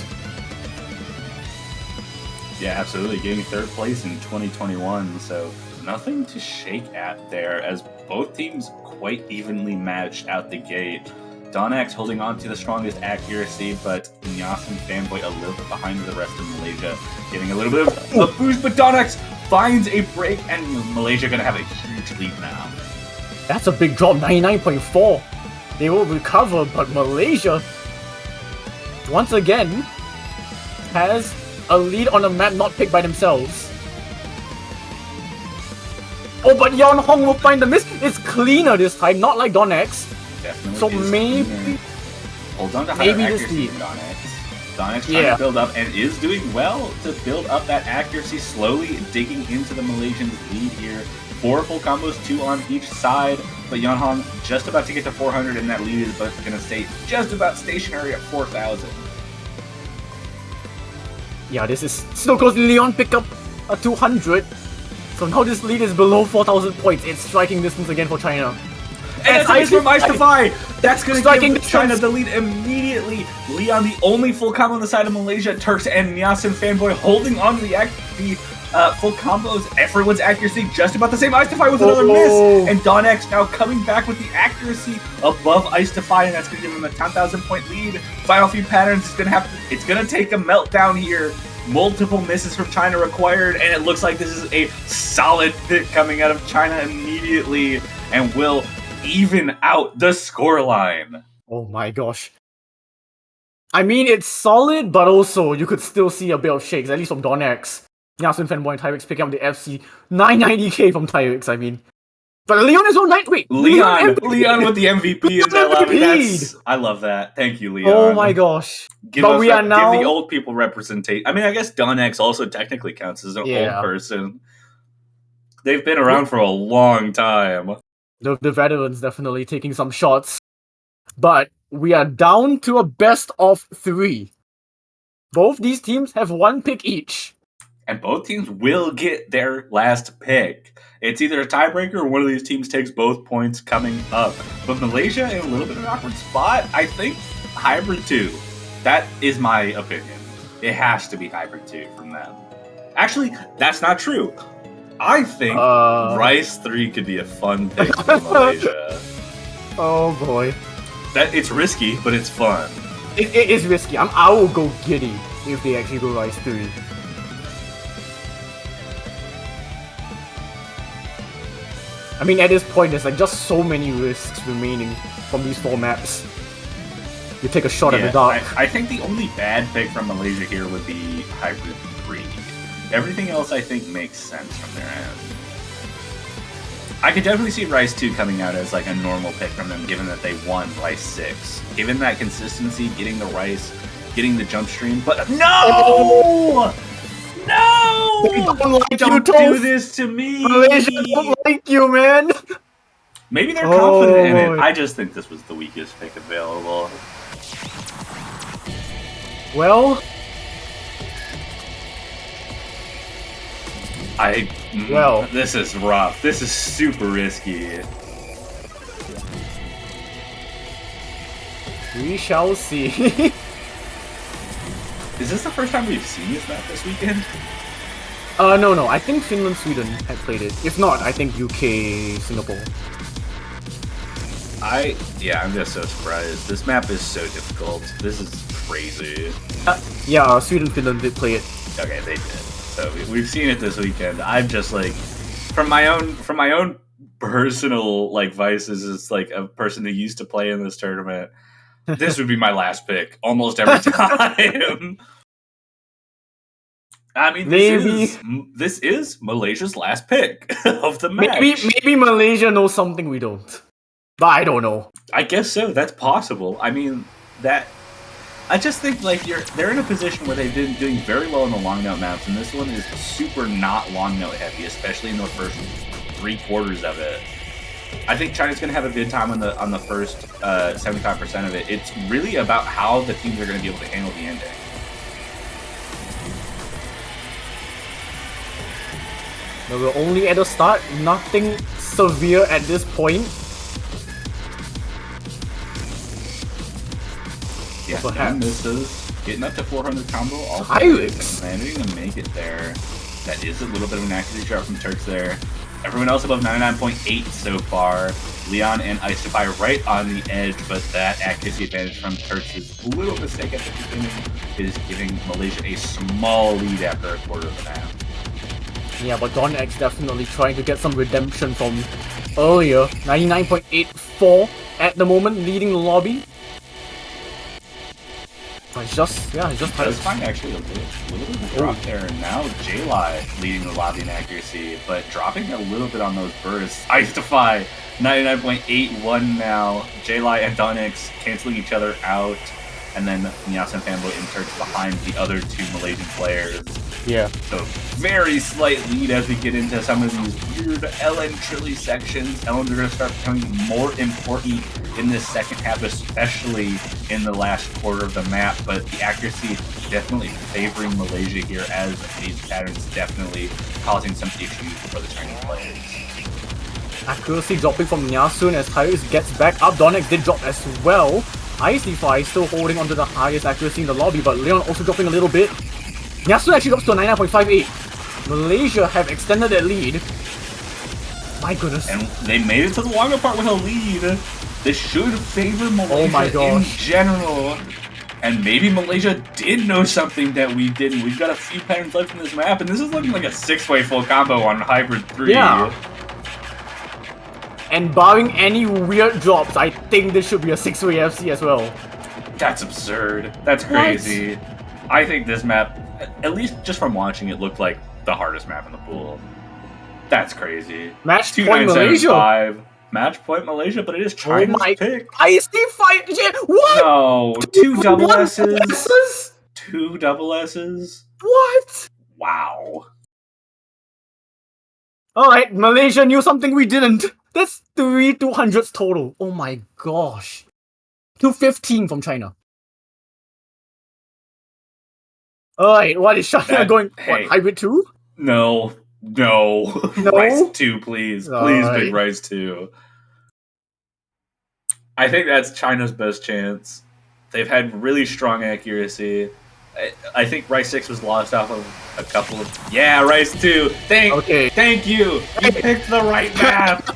Yeah, absolutely. Getting third place in 2021, so nothing to shake at there, as both teams quite evenly matched out the gate. Donex holding on to the strongest accuracy, but Nyasin Fanboy a little bit behind the rest of Malaysia, getting a little bit of a boost, but Donex finds a break, and Malaysia going to have a huge lead now. That's a big drop, 99.4. They will recover, but Malaysia, once again, has a lead on a map not picked by themselves. Oh, but Yon Hong will find the miss. It's cleaner this time, not like Donex. Definitely. So maybe holds on to higher accuracy than Donex. Donex trying to build up and is doing well to build up that accuracy, slowly digging into the Malaysians' lead here. 4 full combos, 2 on each side, but Yanhong just about to get to 400, and that lead is going to stay just about stationary at 4,000. Yeah, this is still close. Leon pick up a 200, so now this lead is below 4,000 points. It's striking distance again for China. And it's from Icefy! That's going to give China the lead immediately. Leon, the only full combo on the side of Malaysia. Turks and Nyasin Fanboy holding on to the full combos. Everyone's accuracy just about the same. Icefy with another miss. And Donex now coming back with the accuracy above Icefy, and that's going to give him a 10,000 point lead. Final few patterns is going to it's going to take a meltdown here. Multiple misses from China required, and it looks like this is a solid pick coming out of China immediately, and will even out the scoreline. Oh my gosh. I mean, it's solid, but also you could still see a bit of shakes, at least from Donex. Nyasin Fanboy and Tyrix picking up the FC 990k from Tyrix, I mean. But Leon is on 9. Wait, Leon with the MVP in that lobby. I love that. Thank you, Leon. Oh my gosh. Give the old people representation. I mean, I guess Donex also technically counts as an old person. They've been around for a long time. The veterans definitely taking some shots. But we are down to a best of 3. Both these teams have 1 pick each. And both teams will get their last pick. It's either a tiebreaker or one of these teams takes both points coming up. But Malaysia in a little bit of an awkward spot. I think Hybrid 2. That is my opinion. It has to be Hybrid 2 from them. Actually, that's not true. I think Rice 3 could be a fun pick for Malaysia. Oh boy. It's risky, but it's fun. It is risky. I will go giddy if they actually go Rice 3. I mean, at this point, there's like just so many risks remaining from these 4 maps. You take a shot at the dark. I think the only bad pick from Malaysia here would be Hybrid 3. Everything else, I think, makes sense from their end. I could definitely see Rice 2 coming out as like a normal pick from them, given that they won Rice 6. Given that consistency, getting the Rice, getting the jump stream, but no! No! They don't like you, Don't do Toph! this to me! Malaysia don't like you, man! Maybe they're confident in boy. it. I just think this was the weakest pick available. Well, Well. This is rough. This is super risky. we shall see. Is this the first time we've seen this map this weekend? No. I think Finland, Sweden had played it. If not, I think UK, Singapore. I'm just so surprised. This map is so difficult. This is crazy. Yeah, Sweden, Finland did play it. Okay, they did. So we've seen it this weekend. I'm just like, from my own personal like vices as like a person who used to play in this tournament, this would be my last pick almost every time. I mean, this is Malaysia's last pick of the match. Maybe Malaysia knows something we don't. But I don't know. I guess so. That's possible. I mean, I just think like they're in a position where they've been doing very well in the long note maps, and this one is super not long note heavy, especially in the first 3/4 of it. I think China's going to have a good time on the first 75% of it. It's really about how the teams are going to be able to handle the ending. No, we're only at the start. Nothing severe at this point. Yeah, Perhaps. misses. Getting up to 400 combo. Also Pyrex. managing to make it there. That is a little bit of an accuracy drop from Turks there. Everyone else above 99.8 so far. Leon and Ice Defy right on the edge, but that accuracy advantage from Turks' little mistake at the beginning is giving Malaysia a small lead after a quarter of the map. Yeah, but Don X definitely trying to get some redemption from earlier. 99.84 at the moment, leading the lobby. It's just Does find actually a little bit of a drop there. Now J-Li leading the lobby in accuracy, but dropping a little bit on those bursts. Ice Defy 99.81 now. J-Li and Donix canceling each other out, and then Nyas and Fanboy and Turks behind the other two Malaysian players. Yeah. So very slight lead as we get into some of these weird LN Trilly sections. LNs are going to start becoming more important in this second half, especially in the last quarter of the map, but the accuracy definitely favoring Malaysia here, as these patterns definitely causing some issues for the Chinese players. Accuracy dropping from Nyasun as Tyrus gets back up. Donix did drop as well. Ice Defy still holding onto the highest accuracy in the lobby, but Leon also dropping a little bit. Nyasun actually drops to 99.58. Malaysia have extended their lead. My goodness. And they made it to the longer part with a lead. This should favor Malaysia in general. And maybe Malaysia did know something that we didn't. We've got a few patterns left in this map, and this is looking like a 6-way full combo on Hybrid 3. Yeah. And barring any weird drops, I think this should be a 6-way FC as well. That's absurd. That's crazy. What? I think this map, at least just from watching it, looked like the hardest map in the pool. That's crazy. Match point Malaysia. Match point Malaysia, but it is China's pick. Ice Defy. What? No, two double S's. Two double S's. What? Wow. Alright, Malaysia knew something we didn't. That's 3 200s total. Oh my gosh. 215 from China. Alright, what is China going? Hey. What, Hybrid 2? No. Rice 2, please. Please, right. big Rice 2. I think that's China's best chance. They've had really strong accuracy. I think Rice 6 was lost off of a couple of... Yeah, Rice 2! Thank you! You picked the right map!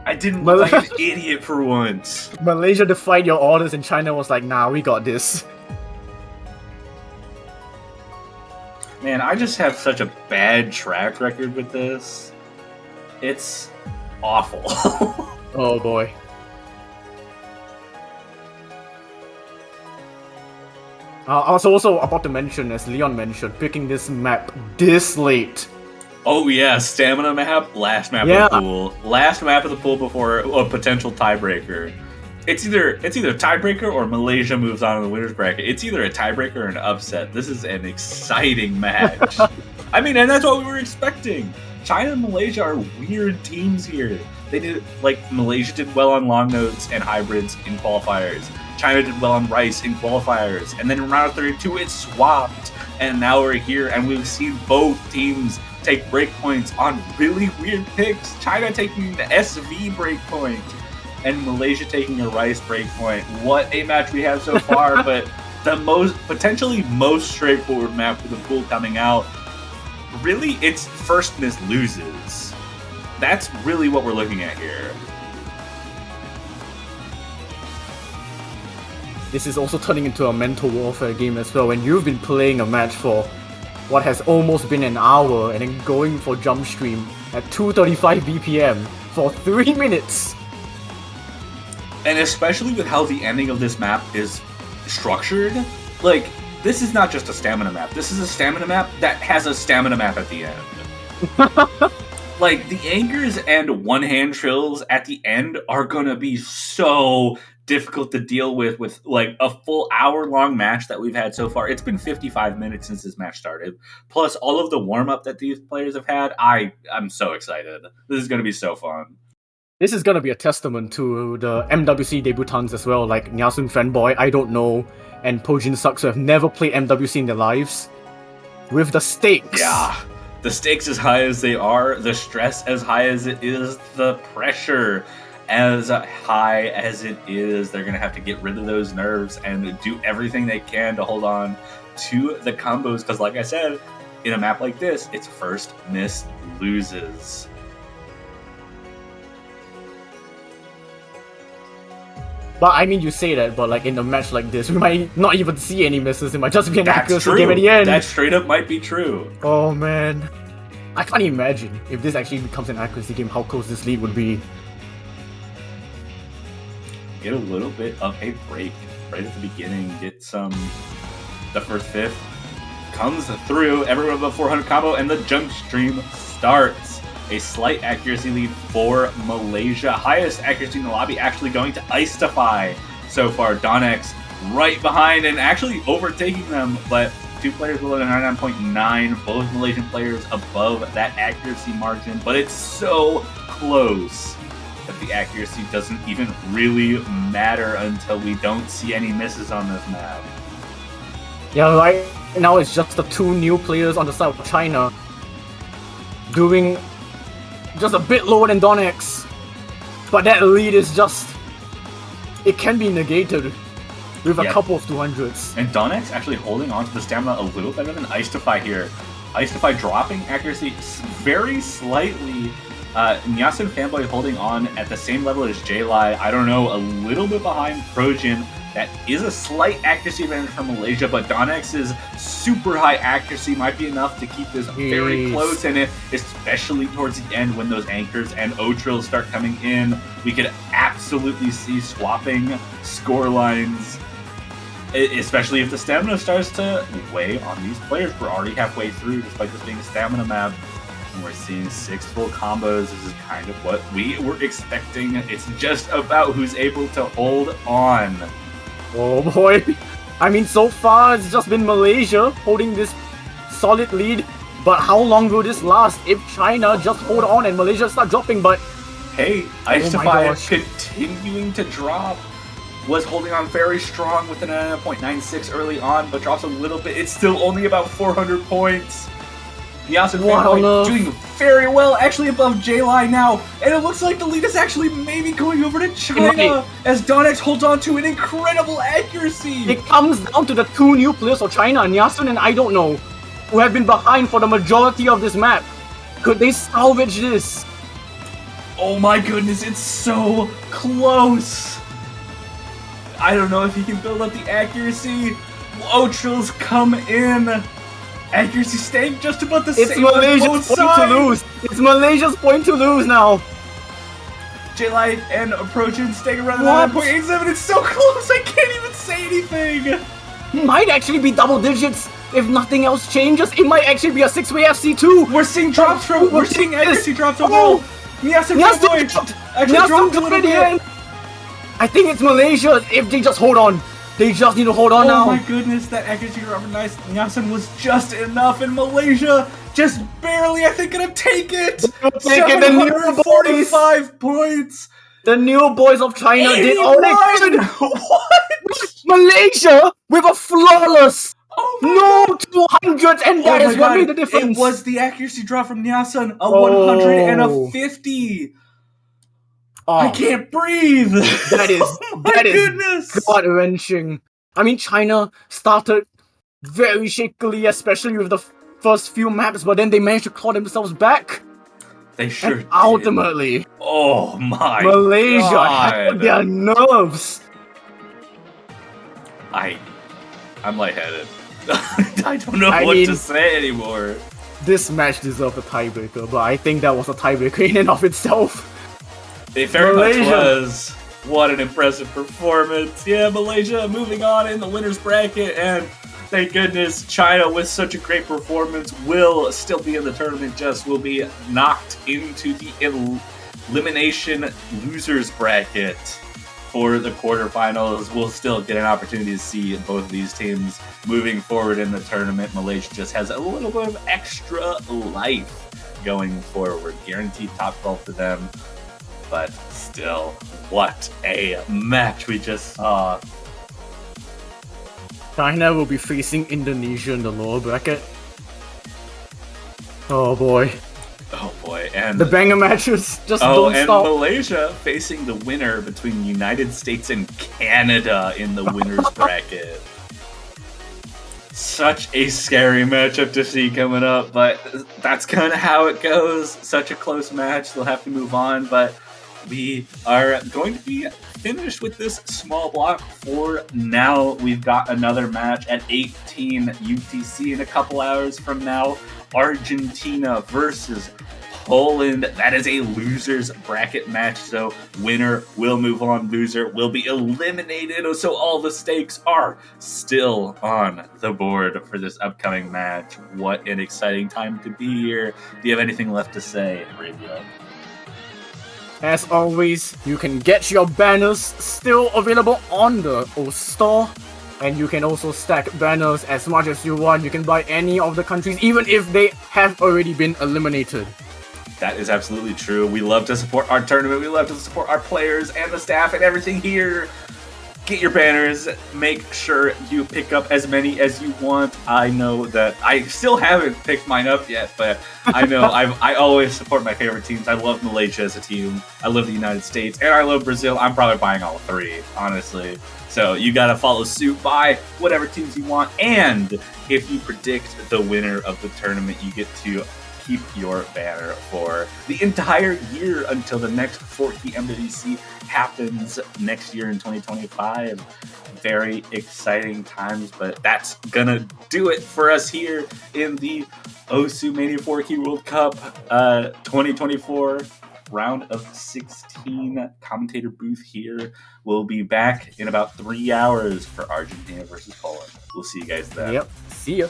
I didn't look like an idiot for once. Malaysia defied your orders and China was like, nah, we got this. Man, I just have such a bad track record with this. It's awful. Oh boy. I was also about to mention, as Leon mentioned, picking this map this late. Oh yeah, stamina map, last map of the pool. Last map of the pool before a potential tiebreaker. It's either tiebreaker or Malaysia moves on in the winners bracket. It's either a tiebreaker or an upset. This is an exciting match. I mean, and that's what we were expecting. China and Malaysia are weird teams here. They did, like, Malaysia did well on long notes and hybrids in qualifiers. China did well on rice in qualifiers. And then in round of 32, it swapped. And now we're here, and we've seen both teams take breakpoints on really weird picks. China taking the SV breakpoint, and Malaysia taking a rice breakpoint. What a match we have so far, but the potentially most straightforward map for the pool coming out. Really, it's first miss loses. That's really what we're looking at here. This is also turning into a mental warfare game as well, when you've been playing a match for what has almost been an hour and then going for jump stream at 235 BPM for 3 minutes. And especially with how the ending of this map is structured, like, this is not just a stamina map. This is a stamina map that has a stamina map at the end. Like, the anchors and one-hand trills at the end are gonna be so difficult to deal with like a full hour-long match that we've had so far. It's been 55 minutes since this match started. Plus all of the warm-up that these players have had. I'm so excited. This is gonna be so fun. This is gonna be a testament to the MWC debutants as well, like Nyasun Fanboy, I Don't Know, and Pojin Sucks, who have never played MWC in their lives. With the stakes. Yeah. The stakes as high as they are, the stress as high as it is, the pressure as high as it is. They're going to have to get rid of those nerves and do everything they can to hold on to the combos. Because like I said, in a map like this, it's first miss loses. But I mean, you say that, but like in a match like this, we might not even see any misses. It might just be an That's accuracy true. game at the end. That straight up might be true. Oh man. I can't imagine if this actually becomes an accuracy game, how close this lead would be. Get a little bit of a break right at the beginning. Get the first fifth comes through, everyone above 400 combo, and the jump stream starts. A slight accuracy lead for Malaysia. Highest accuracy in the lobby actually going to Icefy so far. Donex right behind and actually overtaking them, but two players below the 99.9, both Malaysian players above that accuracy margin, but it's so close that the accuracy doesn't even really matter until we don't see any misses on this map. Yeah, right now it's just the two new players on the side of China doing just a bit lower than Donex, but that lead is just, it can be negated with a couple of 200s. And Donex actually holding on to the stamina a little better than Icefy here. Icefy dropping accuracy very slightly. Nyasun Fanboy holding on at the same level as J-Lai. I don't know, a little bit behind Projin. That is a slight accuracy advantage for Malaysia, but Donex's super high accuracy might be enough to keep this very close, and especially towards the end when those anchors and O-trills start coming in, we could absolutely see swapping score lines, especially if the stamina starts to weigh on these players. We're already halfway through, despite this being a stamina map, and we're seeing 6 full combos. This is kind of what we were expecting. It's just about who's able to hold on. Oh boy. I mean, so far it's just been Malaysia holding this solid lead, but how long will this last if China just hold on and Malaysia start dropping? But hey, Icefy continuing to drop, was holding on very strong with an 0.96 early on, but drops a little bit. It's still only about 400 points. Nyasun Fanboy doing very well, actually above J-Line now, and it looks like the lead is actually maybe going over to China as Donex holds on to an incredible accuracy. It comes down to the two new players for China, Nyasun and I Don't Know, who have been behind for the majority of this map. Could they salvage this? Oh my goodness, it's so close. I don't know if he can build up the accuracy. O-trills come in. Accuracy staying just about the same. It's Malaysia's point to lose. It's Malaysia's point to lose now. J-Light and Projin staying around the 9.87. It's so close. I can't even say anything. Might actually be double digits if nothing else changes. It might actually be a 6-way FC2. We're seeing drops from. We're seeing accuracy drops overall. Nyasun Fanboy actually dropped a little bit. I think it's Malaysia if they just hold on. They just need to hold on now. Oh my goodness, that accuracy drop from Nyasan was just enough, and Malaysia just barely, I think, gonna take it. Take it, the new 745 points. The new boys of China 81. did all they could. What? Malaysia with a flawless Oh my no 200s, and that is what made the difference. It was the accuracy drop from Nyasan, a 100 and a 50. Oh, I can't breathe. That is oh my that goodness. is gut wrenching. I mean, China started very shakily, especially with the first few maps, but then they managed to claw themselves back. They sure and ultimately, did. Oh my Malaysia God. had their nerves. I'm lightheaded. I don't know what to say anymore. This match deserved a tiebreaker, but I think that was a tiebreaker in and of itself. It very much was. What an impressive performance. Yeah, Malaysia moving on in the winner's bracket, and thank goodness China, with such a great performance, will still be in the tournament, just will be knocked into the elimination losers bracket for the quarterfinals. We'll still get an opportunity to see both of these teams moving forward in the tournament. Malaysia just has a little bit of extra life going forward. Guaranteed top 12 to them. But still, what a match we just saw. China will be facing Indonesia in the lower bracket. Oh boy. Oh boy, and the banger matches just don't stop. Malaysia facing the winner between the United States and Canada in the winner's bracket. Such a scary matchup to see coming up, but that's kind of how it goes. Such a close match, they'll have to move on, but we are going to be finished with this small block for now. We've got another match at 18 UTC in a couple hours from now. Argentina versus Poland. That is a loser's bracket match, so winner will move on, loser will be eliminated. So all the stakes are still on the board for this upcoming match. What an exciting time to be here. Do you have anything left to say, Radio? As always, you can get your banners still available on the store. And you can also stack banners as much as you want. You can buy any of the countries, even if they have already been eliminated. That is absolutely true. We love to support our tournament. We love to support our players and the staff and everything here. Get your banners. Make sure you pick up as many as you want. I know that I still haven't picked mine up yet, but I know I always support my favorite teams. I love Malaysia as a team. I love the United States, and I love Brazil. I'm probably buying all three, honestly. So you gotta follow suit, buy whatever teams you want, and if you predict the winner of the tournament, you get to keep your banner for the entire year until the next 4K MWC happens next year in 2025. Very exciting times, but that's gonna do it for us here in the Osu Mania 4K World Cup 2024 round of 16 commentator booth here. We'll be back in about 3 hours for Argentina versus Poland. We'll see you guys then. Yep, see ya.